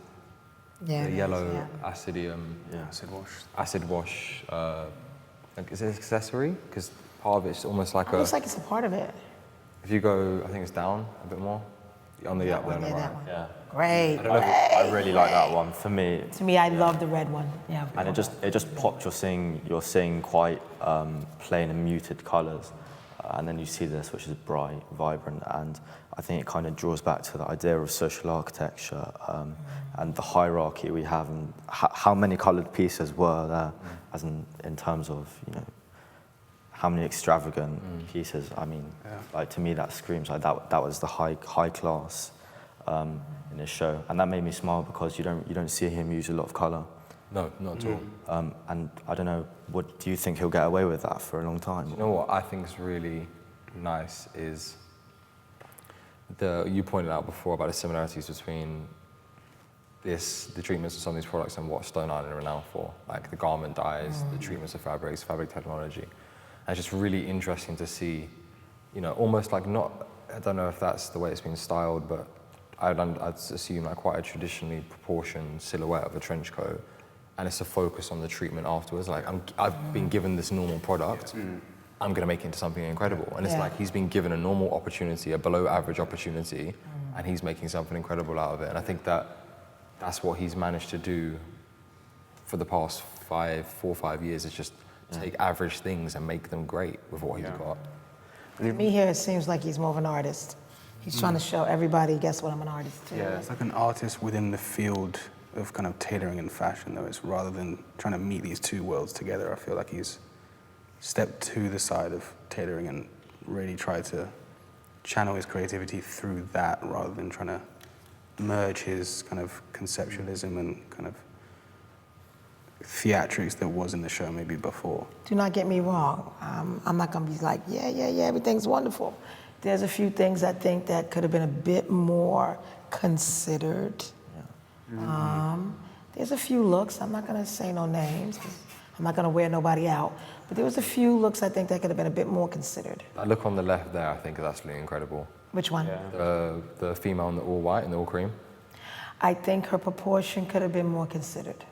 the yellow acidium, acid wash. Like, is it an accessory? Because part of it's almost like It looks like it's a part of it. If you go, I think it's down a bit more. On the up there on the Yeah, right. that one. Yeah. Great. I really like that one. For me, To me, I love the red one. Yeah. and it just popped. You're seeing quite plain and muted colours, and then you see this, which is bright, vibrant, and I think it kind of draws back to the idea of social architecture and the hierarchy we have, and how many coloured pieces were there, as in terms of how many extravagant pieces. I mean, like to me, that screams like that was the high class in this show, and that made me smile because you don't see him use a lot of colour. No, not at all. And I don't know, what do you think he'll get away with that for a long time? You know what I think is really nice is you pointed out before about the similarities between the treatments of some of these products and what Stone Island are renowned for, like the garment dyes, the treatments of fabrics, fabric technology. And it's just really interesting to see, almost like I don't know if that's the way it's been styled, but I'd assume like quite a traditionally proportioned silhouette of a trench coat, and it's a focus on the treatment afterwards. Like I've been given this normal product, I'm gonna make it into something incredible. And it's like he's been given a normal opportunity, a below average opportunity, and he's making something incredible out of it. And I think that's what he's managed to do for the past 4 or 5 years, is just take average things and make them great with what he's got. To me here, it seems like he's more of an artist. He's trying to show everybody, guess what, I'm an artist too. Yeah, it's like an artist within the field of kind of tailoring and fashion, though. It's rather than trying to meet these two worlds together. I feel like he's stepped to the side of tailoring and really tried to channel his creativity through that, rather than trying to merge his kind of conceptualism and kind of theatrics that was in the show maybe before. Do not get me wrong. I'm not gonna be like, yeah, everything's wonderful. There's a few things I think that could have been a bit more considered. There's a few looks, I'm not gonna say no names, 'cause I'm not gonna wear nobody out, but there was a few looks I think that could have been a bit more considered. That look on the left there, I think is absolutely incredible. Which one? The female in the all white and the all cream. I think her proportion could have been more considered.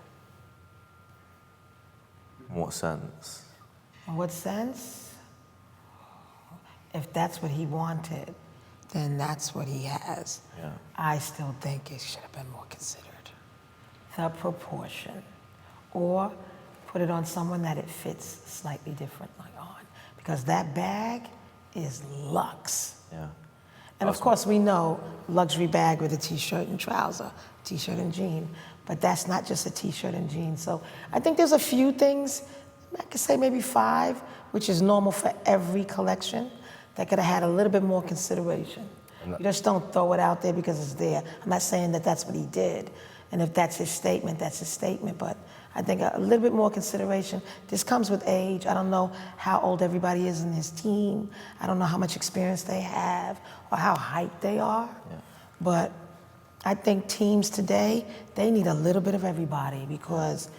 In what sense? In what sense? If that's what he wanted, then that's what he has. Yeah. I still think it should have been more considered. The proportion. Or put it on someone that it fits slightly differently on. Because that bag is luxe. Yeah. And of course we know luxury bag with a t-shirt and trouser, t-shirt and jean, but that's not just a t-shirt and jeans. So I think there's a few things, I could say maybe 5, which is normal for every collection, that could have had a little bit more consideration. You just don't throw it out there because it's there. I'm not saying that that's what he did. And if that's his statement, that's his statement. But I think a little bit more consideration. This comes with age. I don't know how old everybody is in his team. I don't know how much experience they have or how hyped they are. Yeah. But I think teams today, they need a little bit of everybody, because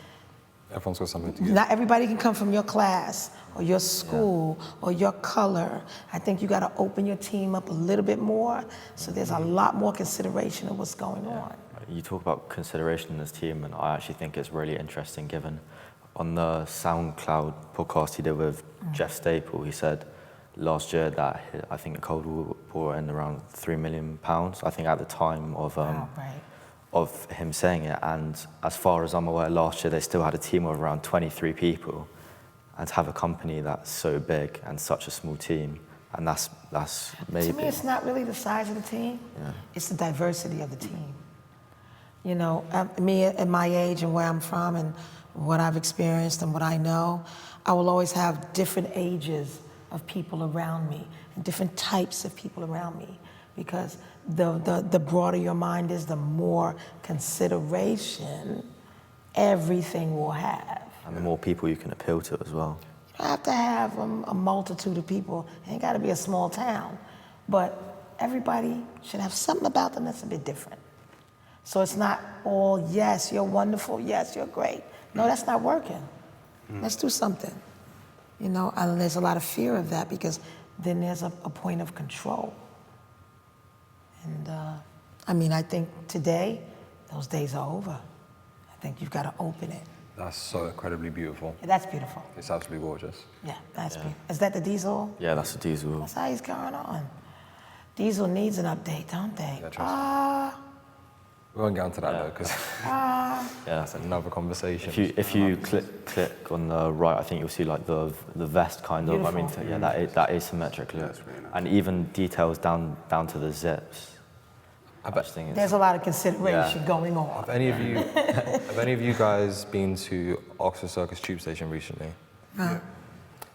Everyone's got something to give. not everybody can come from your class or your school or your color. I think you got to open your team up a little bit more, so there's a lot more consideration of what's going on. You talk about consideration in this team, and I actually think it's really interesting given on the SoundCloud podcast he did with Jeff Staple, he said last year that I think the Cold War brought in around £3 million, I think at the time of of him saying it. And as far as I'm aware, last year they still had a team of around 23 people, and to have a company that's so big and such a small team, and that's maybe... To me, it's not really the size of the team. Yeah. It's the diversity of the team. You know, me at my age and where I'm from and what I've experienced and what I know, I will always have different ages of people around me and different types of people around me, because the broader your mind is, the more consideration everything will have. And the more people you can appeal to as well. You don't have to have a multitude of people. It ain't got to be a small town. But everybody should have something about them that's a bit different. So it's not all, yes, you're wonderful, yes, you're great. No, that's not working. Let's do something. You know, and there's a lot of fear of that, because then there's a point of control. And I mean, I think today, those days are over. I think you've got to open it. That's so incredibly beautiful. Yeah, that's beautiful. It's absolutely gorgeous. Yeah, that's beautiful. Is that the diesel? Yeah, that's a diesel. That's how he's going on. Diesel needs an update, don't they? Yeah, trust me. We won't get onto that though, because that's another conversation. If you click on the right, I think you'll see like the vest kind of. I mean, Beautiful. yeah, that is symmetric look, That's really nice. and even details down to the zips. I just think There's a lot of consideration going on. Have any of you guys been to Oxford Circus Tube Station recently? No.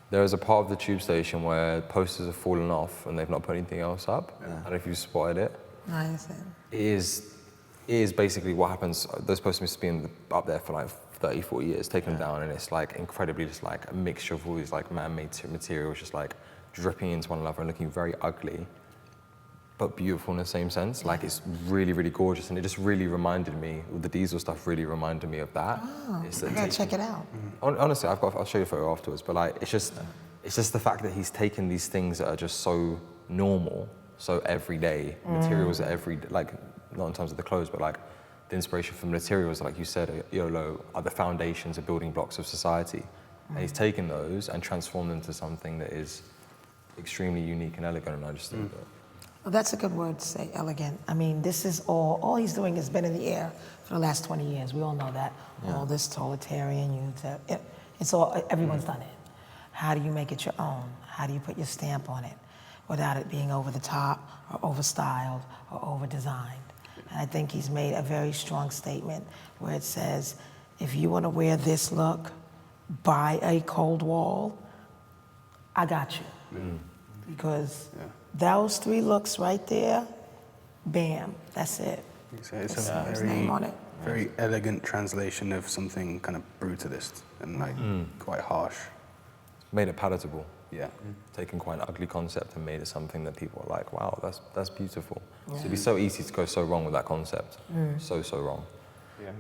There is a part of the tube station where posters have fallen off and they've not put anything else up. I don't know if you've spotted it. Nice. It is basically what happens. Those posters have been up there for like 30, 40 years, taken them down, and it's like incredibly just like a mixture of all these like man-made materials just like dripping into one another and looking very ugly, but beautiful in the same sense. Like it's really, really gorgeous, and it just really reminded me, the diesel stuff really reminded me of that. Oh, It's I gotta check it out. Honestly, I'll show you a photo afterwards, but like it's just the fact that he's taken these things that are just so normal, so everyday materials that like not in terms of the clothes, but like the inspiration from materials, like you said, Iolo, are the foundations of building blocks of society. And he's taken those and transformed them into something that is extremely unique and elegant, and I just think that. Well, that's a good word to say, elegant. I mean, this is all he's doing has been in the air for the last 20 years. We all know that. All this totalitarian, it's all, everyone's done it. How do you make it your own? How do you put your stamp on it without it being over the top or over-styled or over-designed? And I think he's made a very strong statement where it says, if you want to wear this look, buy a cold wall, I got you. Because those 3 looks right there, bam, that's it. It's His a name on it. very elegant translation of something kind of brutalist and like quite harsh. Made it palatable. Yeah. Taken quite an ugly concept and made it something that people are like, wow, that's beautiful. So it'd be so easy to go so wrong with that concept. So wrong. Yeah.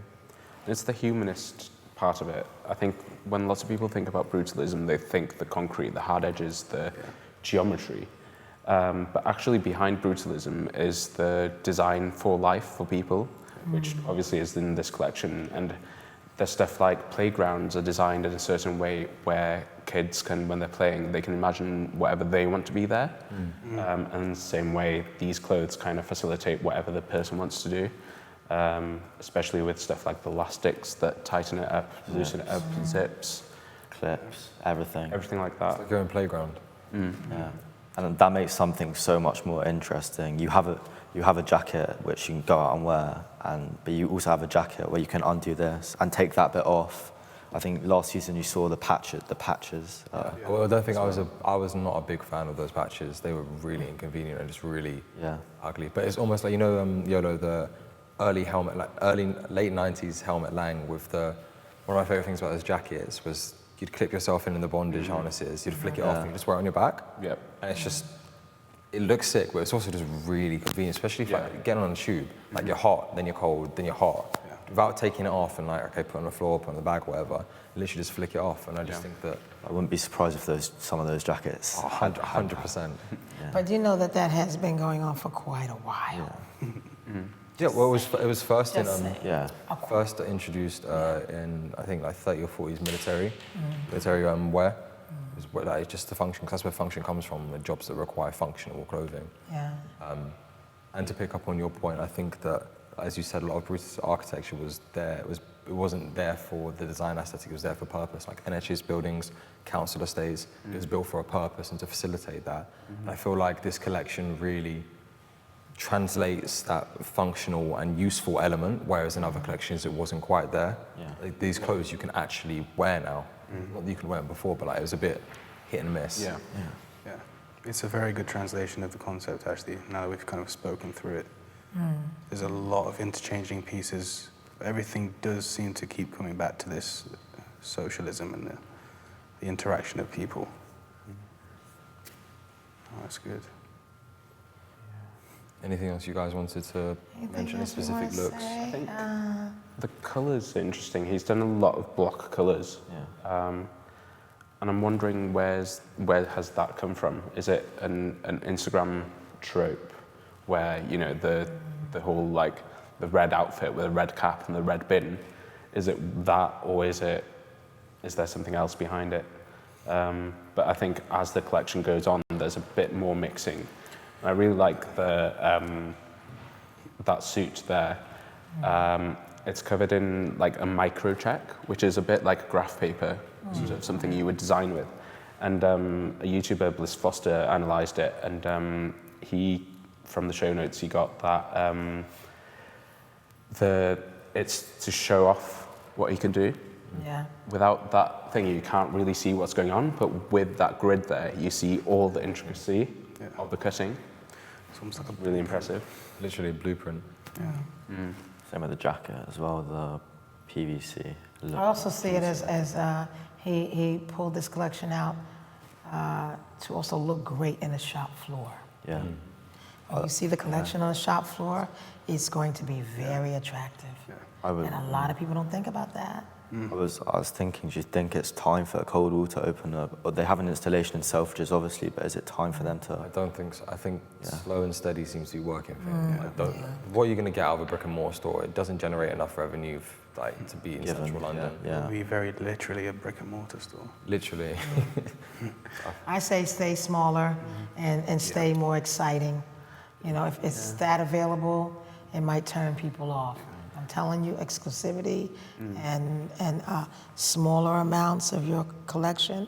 It's the humanist part of it. I think when lots of people think about brutalism, they think the concrete, the hard edges, the geometry. But actually behind brutalism is the design for life for people, which obviously is in this collection. And there's stuff like playgrounds are designed in a certain way where kids can, when they're playing, they can imagine whatever they want to be there. And the same way, these clothes kind of facilitate whatever the person wants to do, especially with stuff like the elastics that tighten it up, loosen it up, zips, clips, everything. everything like that. Like your own playground. Yeah, and that makes something so much more interesting. You have a jacket which you can go out and wear, but you also have a jacket where you can undo this and take that bit off. I think last season you saw the patches. Well, I don't think I was not a big fan of those patches. They were really inconvenient and just really ugly. But it's almost like, you know, Iolo, the late 90s helmet Lang with one of my favorite things about those jackets was you'd clip yourself in the bondage harnesses, you'd flick it off and you just wear it on your back. Yep. And it's just, it looks sick, but it's also just really convenient, especially if like, getting on a tube, like you're hot, then you're cold, then you're hot. Without taking it off and like, okay, put it on the floor, put it on the bag, whatever, literally just flick it off. And I just think that... I wouldn't be surprised if some of those jackets... 100%. But you know that has been going on for quite a while. Yeah, well, it was first in, Just saying. first introduced in, I think, like 30 or 40s military wear. It was like, just the function, because that's where function comes from, the jobs that require functional clothing. Yeah. And to pick up on your point, I think that, as you said, a lot of British architecture was there. It wasn't there for the design aesthetic, it was there for purpose. Like NHS buildings, council estates, it was built for a purpose and to facilitate that. And I feel like this collection really translates that functional and useful element, whereas in other collections it wasn't quite there. Like, these clothes you can actually wear now. Not that you could wear them before, but like, it was a bit hit and miss. Yeah. It's a very good translation of the concept, actually, now that we've kind of spoken through it. There's a lot of interchanging pieces. Everything does seem to keep coming back to this socialism and the interaction of people. Oh, that's good. Anything else you guys wanted to mention? Any specific looks? I think the colours are interesting. He's done a lot of block colours. And I'm wondering where has that come from? Is it an Instagram trope where, you know, the whole, like, the red outfit with a red cap and the red bin? Is it that, or is there something else behind it? But I think as the collection goes on, there's a bit more mixing I really like that suit there. It's covered in like a micro check, which is a bit like graph paper, sort of something you would design with. And a YouTuber, Bliss Foster, analysed it, and he, from the show notes, he got that it's to show off what he can do. Yeah. Without that thing, you can't really see what's going on, but with that grid there, you see all the intricacy of the cutting. It's almost like a Really impressive. Literally a blueprint. Same with the jacket as well, the PVC look. I also see it as he pulled this collection out to also look great in the shop floor. Yeah. When you see the collection on the shop floor, it's going to be very attractive. And a lot of people don't think about that. I was thinking, do you think it's time for Cold Wall to open up? Or they have an installation in Selfridges, obviously, but is it time for them to? I don't think so. I think slow and steady seems to be working for him. What are you going to get out of a brick and mortar store? It doesn't generate enough revenue to be in central London. It would be very literally a brick and mortar store. Literally. I say stay smaller and stay more exciting. You know, if it's that available, it might turn people off. I'm telling you, exclusivity and smaller amounts of your collection.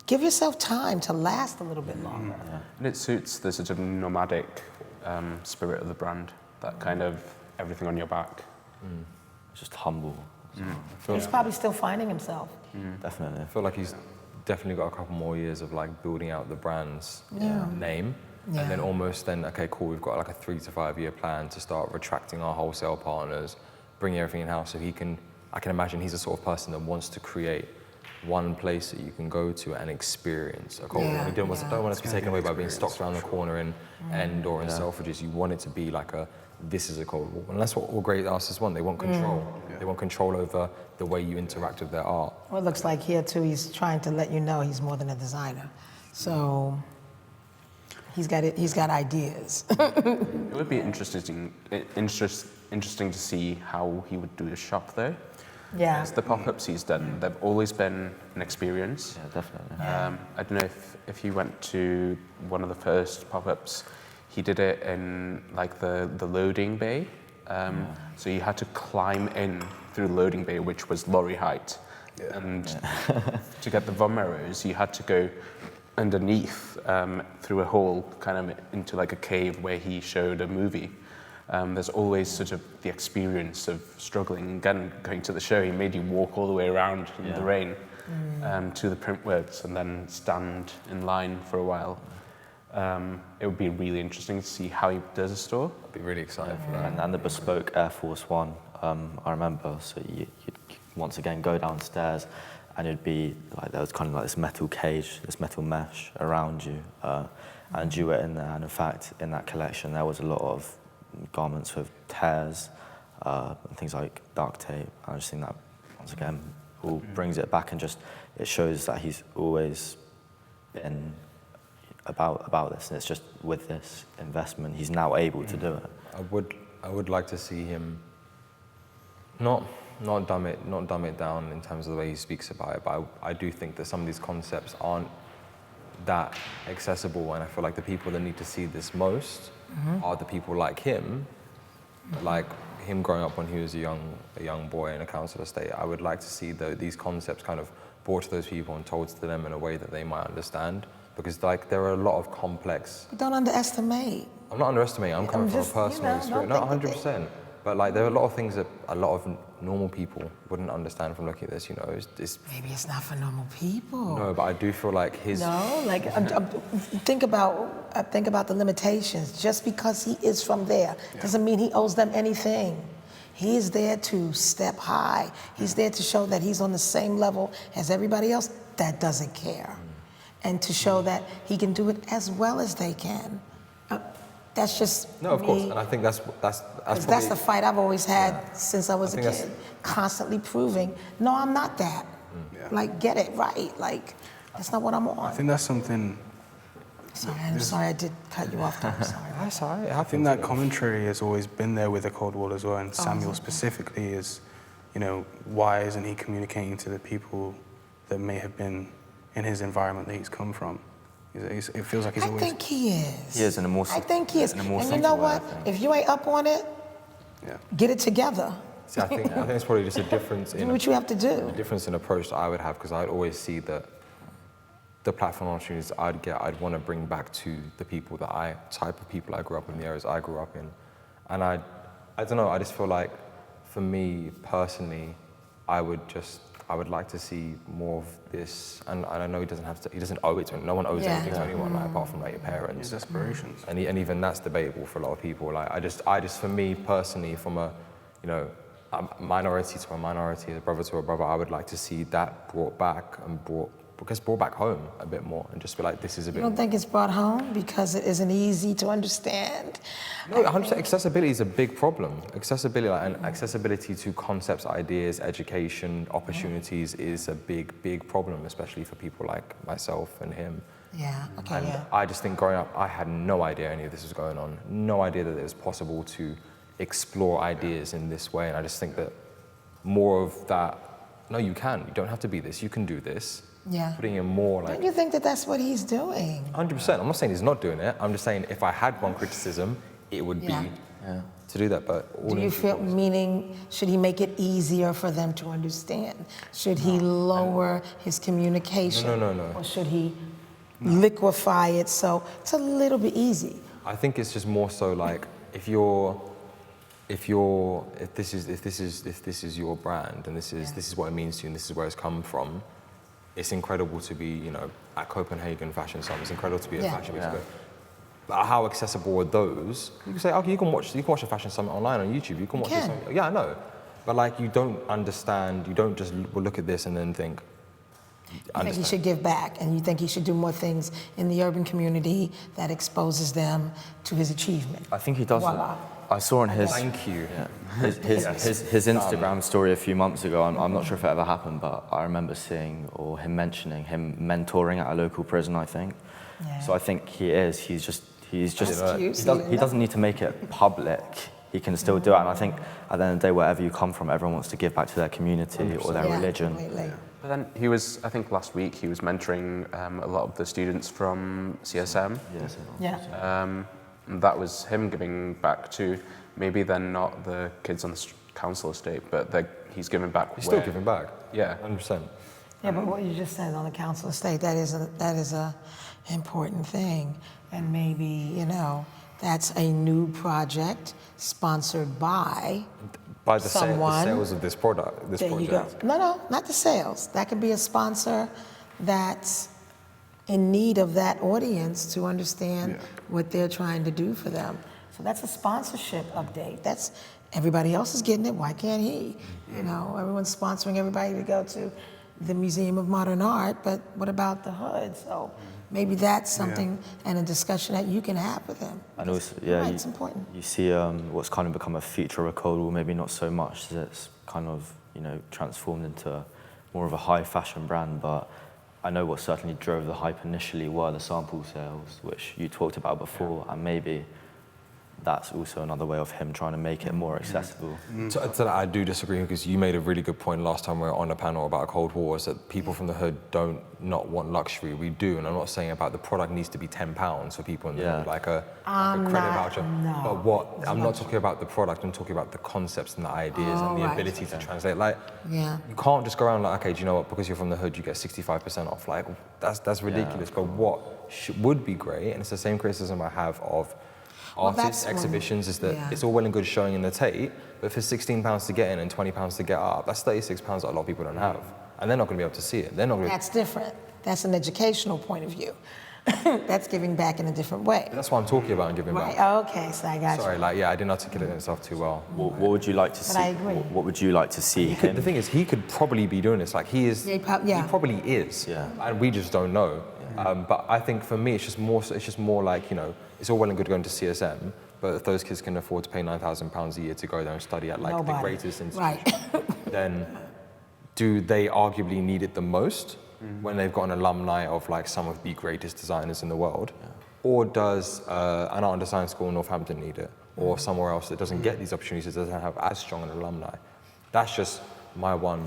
Give yourself time to last a little bit longer. And it suits the sort of nomadic spirit of the brand, that kind of everything on your back. Just humble. He's probably still finding himself. Definitely. I feel like he's definitely got a couple more years of like building out the brand's name. Yeah. And then almost then, okay, cool, we've got like a 3 to 5 year plan to start retracting our wholesale partners, bringing everything in-house so I can imagine he's the sort of person that wants to create one place that you can go to and experience a Cold Wall. You don't want it to be taken away by being stocked around the corner in End or in Selfridges. You want it to be like this is a Cold Wall. And that's what all great artists want. They want control. They want control over the way you interact with their art. Well, it looks like here too, he's trying to let you know he's more than a designer. So he's got ideas. It would be interesting to see how he would do his shop though. Yeah. As the pop-ups he's done, they've always been an experience. Yeah, definitely. I don't know if you went to one of the first pop-ups, he did it in like the loading bay. So you had to climb in through the loading bay, which was lorry height. And to get the Von Marrows, you had to go underneath through a hole kind of into like a cave where he showed a movie. There's always sort of the experience of struggling. Again, going to the show, he made you walk all the way around in the rain to the printworks and then stand in line for a while. It would be really interesting to see how he does a store. I'd be really excited for that. And the bespoke Air Force One, I remember, so you'd once again go downstairs and it'd be like, there was kind of like this metal cage, this metal mesh around you, and you were in there. And in fact, in that collection, there was a lot of garments with tears and things like duct tape. I just think that, once again, all brings it back and just, it shows that he's always been about this, and it's just with this investment, he's now able to do it. I would like to see him not dumb it down in terms of the way he speaks about it, but I do think that some of these concepts aren't that accessible, and I feel like the people that need to see this most are the people like him, like him growing up when he was a young boy in a council estate. I would like to see these concepts kind of brought to those people and told to them in a way that they might understand, because like there are a lot of complex. Don't underestimate. I'm not underestimating. I'm coming from a just, personal experience. No, don't think 100%. But like there are a lot of things that a lot of normal people wouldn't understand from looking at this. You know, it's Maybe it's not for normal people. no, but I do feel like his. No, like think about the limitations. Just because he is from there doesn't mean he owes them anything. He is there to step high. He's there to show that he's on the same level as everybody else that doesn't care, and to show that he can do it as well as they can. That's just No, of course, and I think that's that's the fight I've always had since I was a kid. Constantly proving, no, I'm not that. Like, get it right. Like, that's not what I'm on. I think that's something. I'm sorry, I did cut you off. I'm sorry. That's all right. I think that commentary has always been there with the Cold Wall as well, and Samuel specifically is, why isn't he communicating to the people that may have been in his environment that he's come from? It feels like he's I always. think he is. He is in a more. I think he is. in a more And you know subtle way, I what? think. If you ain't up on it, Yeah. get it together. See, I think it's probably just a difference Do in what you have to do. a difference in approach that I would have, because I'd always see that the platform opportunities I'd get, I'd want to bring back to the people type of people I grew up in, the areas I grew up in. And I don't know, I just feel like, for me personally, I would like to see more of this, and I know he doesn't owe it to anyone. No one owes Yeah. anything to anyone, like, apart from like your parents. His aspirations. And even that's debatable for a lot of people. Like, I just, for me personally, from a minority to a minority, a brother to a brother, I would like to see that brought back home a bit more, and just be like, this is a You bit. don't think it's brought home because it isn't easy to understand? No, 100%. Accessibility is a big problem. Accessibility to concepts, ideas, education, opportunities is a big problem, especially for people like myself and him. Yeah, okay, And yeah. I just think growing up, I had no idea any of this was going on. No idea that it was possible to explore ideas in this way. And I just think that more of that, no, you can. You don't have to be this. You can do this. Yeah. Putting in more, like, Don't you think that that's what he's doing? 100%. I'm not saying he's not doing it. I'm just saying if I had one criticism, it would Yeah. be to do that. But all Do you feel, meaning, should he make it easier for them to understand? Should he lower his communication? No. Or should he liquefy it so it's a little bit easy? I think it's just more so like, if this is your brand, and this is what it means to you, and this is where it's come from, it's incredible to be, at Copenhagen Fashion Summit. It's incredible to be at Yeah. Fashion Week. But how accessible are those? You can say, okay, you can watch a Fashion Summit online on YouTube. You can watch can. it. Yeah, I know. But like, you don't understand. You don't just look at this and then think. You think he should give back, and you think he should do more things in the urban community that exposes them to his achievement? I think he does. Voila. I saw on his Thank you. his Instagram story a few months ago. I'm not sure if it ever happened, but I remember seeing or him mentioning him mentoring at a local prison, I think. Yeah. So I think he's just That's cute. he doesn't need to make it public. He can still do it, and I think at the end of the day, wherever you come from, everyone wants to give back to their community or their Yeah, religion. completely. But then I think last week he was mentoring a lot of the students from CSM. Yes. Yeah. And that was him giving back to, maybe they're not the kids on the council estate, but he's giving back. He's still giving back. Yeah. 100%. Yeah, but what you just said on the council estate, that is a important thing. And maybe, that's a new project sponsored by By the someone. sales of this product, There you go. project. No, not the sales. That could be a sponsor that's in need of that audience to understand what they're trying to do for them. So that's a sponsorship update. That's everybody else is getting it. Why can't he? Everyone's sponsoring everybody to go to the Museum of Modern Art, but what about the hood? So maybe that's something and a discussion that you can have with him. And also, It's important. You see what's kind of become a feature of a cold war, maybe not so much, as it's kind of, transformed into more of a high fashion brand, but I know what certainly drove the hype initially were the sample sales, which you talked about before, and maybe that's also another way of him trying to make it more accessible. To that, I do disagree, because you made a really good point last time we were on a panel about a Cold War, is that people from the hood don't not want luxury. We do, and I'm not saying about the product needs to be £10 for people in the hood, like a credit voucher. No. But I'm not talking about the product, I'm talking about the concepts and the ideas and the ability to translate. Like, you can't just go around like, okay, do you know what, because you're from the hood, you get 65% off. Like, that's ridiculous. But what would be great, and it's the same criticism I have of artists, exhibitions, is that it's all well and good showing in the Tate, but for £16 to get in and £20 to get up, that's £36 that a lot of people don't have. And they're not going to be able to see it. They're not going to. That's different. That's an educational point of view. That's giving back in a different way. That's what I'm talking about and giving Right, back. okay, so I got you. Sorry, I didn't articulate myself too well. What would you like to see? I agree. What would you like to see him? The thing is, he could probably be doing this. Like, he is. Yeah, He probably is. Yeah. And we just don't know. But I think for me, it's just more like, it's all well and good going to CSM, but if those kids can afford to pay £9,000 a year to go there and study at like the greatest institution, then do they arguably need it the most when they've got an alumni of like some of the greatest designers in the world? Or does an art and design school in Northampton need it? Or somewhere else that doesn't get these opportunities, that doesn't have as strong an alumni? That's just my one.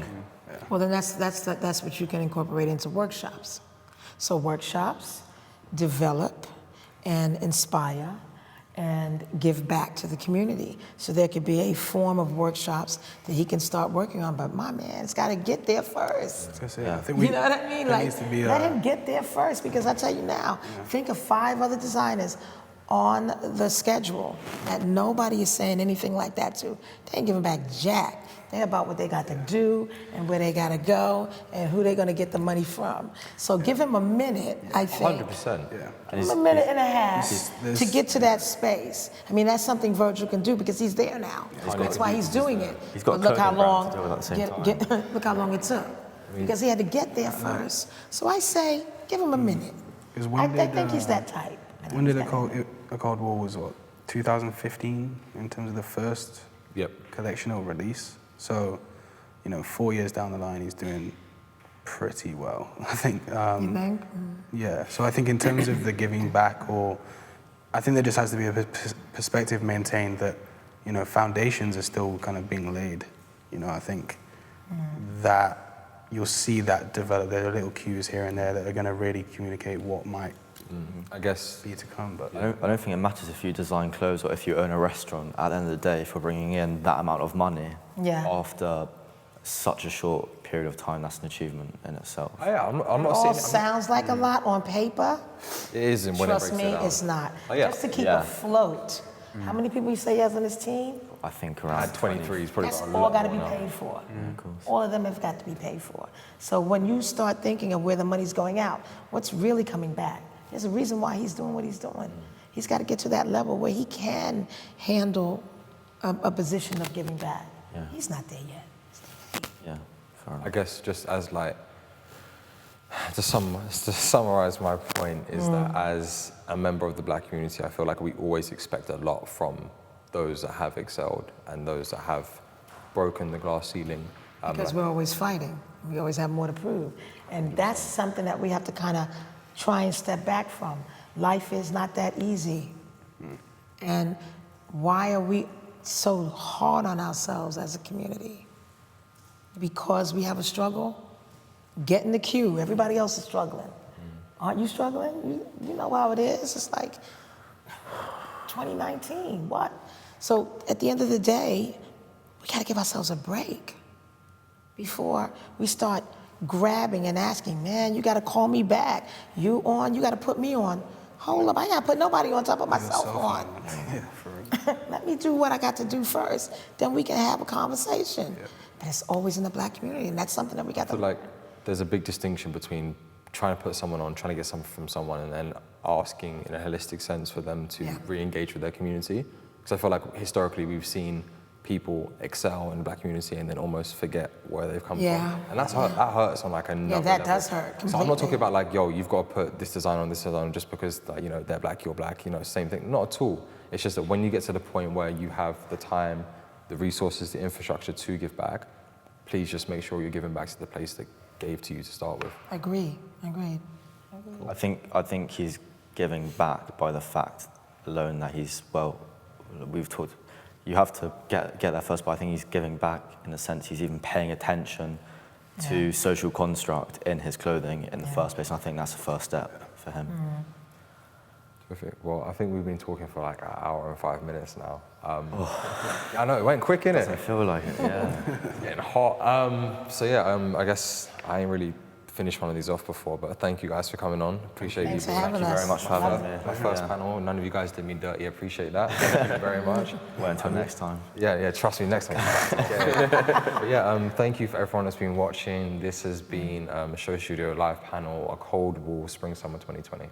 Well, then that's what you can incorporate into workshops. So workshops, develop and inspire and give back to the community. So there could be a form of workshops that he can start working on, but my man's gotta get there first. I think You know what I mean? there Like, needs to be let him get there first, because I tell you now, think of 5 other designers on the schedule that nobody is saying anything like that to. They ain't giving back jack. They're about what they got to do and where they got to go and who they're going to get the money from. So give him a minute, I think. 100%. Yeah. Give him a minute and a half to get to that space. I mean, that's something Virgil can do because he's there now. That's why he's doing it. He's got But look how clothing brand long, to do it at the same time. look how long it took. Because he had to get there first. So I say, give him a minute. Because I think he's that type. When did a Cold War was what? 2015 in terms of the first collection or release. So, 4 years down the line, he's doing pretty well, I think. You think? Yeah. So I think in terms of the giving back, I think there just has to be a perspective maintained that, foundations are still kind of being laid. I think that you'll see that develop. There are little cues here and there that are going to really communicate what might I guess be to come. But I don't think it matters if you design clothes or if you own a restaurant. At the end of the day, if you're bringing in that amount of money after such a short period of time, that's an achievement in itself. I'm It not all saying sounds like a lot on paper. it isn't when Trust it breaks me, it down. it's not. Yeah. Just to keep Yeah. afloat. How many people you say he has on his team? I think around 23 is probably That's got a all lot got to more be now. paid for. All of them have got to be paid for. So when you start thinking of where the money's going out, what's really coming back? There's a reason why he's doing what he's doing. He's got to get to that level where he can handle a position of giving back. He's not there yet. Yeah, fair enough. I guess just as to summarize my point is that as a member of the black community, I feel like we always expect a lot from those that have excelled and those that have broken the glass ceiling. Because we're always fighting. We always have more to prove. And that's something that we have to kind of try and step back from. Life is not that easy. And why are we so hard on ourselves as a community? Because we have a struggle? Get in the queue. Everybody else is struggling. Aren't you struggling? You know how it is. It's like 2019, what? So at the end of the day, we gotta give ourselves a break before we start grabbing and asking, man, you gotta call me back. You on, you gotta put me on. Hold up, I gotta put nobody on top of myself on. Yeah, for real. Let me do what I got to do first, then we can have a conversation. But it's always in the black community, and that's something that we got I feel like there's a big distinction between trying to put someone on, trying to get something from someone, and then asking in a holistic sense for them to re-engage with their community. Because I feel like historically we've seen people excel in the black community and then almost forget where they've come from. And that hurts on like another that level. does hurt So I'm not talking completely. about like, yo, you've got to put this design on this design just because they're black, you're black, same thing. Not at all. It's just that when you get to the point where you have the time, the resources, the infrastructure to give back, please just make sure you're giving back to the place that gave to you to start with. Agreed. I think he's giving back by the fact alone that we've talked, you have to get there first, but I think he's giving back in a sense. He's even paying attention to social construct in his clothing in the first place, and I think that's the first step for him. Terrific. Well, I think we've been talking for like an hour and 5 minutes now. I know, it went quick, innit? I feel like it, yeah. Getting hot. I guess I ain't really finished one of these off before, but thank you guys for coming on. Appreciate Thanks you. for having Thank you us. very much for having me. My first panel. None of you guys did me dirty. Appreciate that. Thank you very much. Well, until next time. Yeah. Trust me. Next time. But thank you for everyone that's been watching. This has been a Show Studio live panel, a Cold War Spring Summer 2020.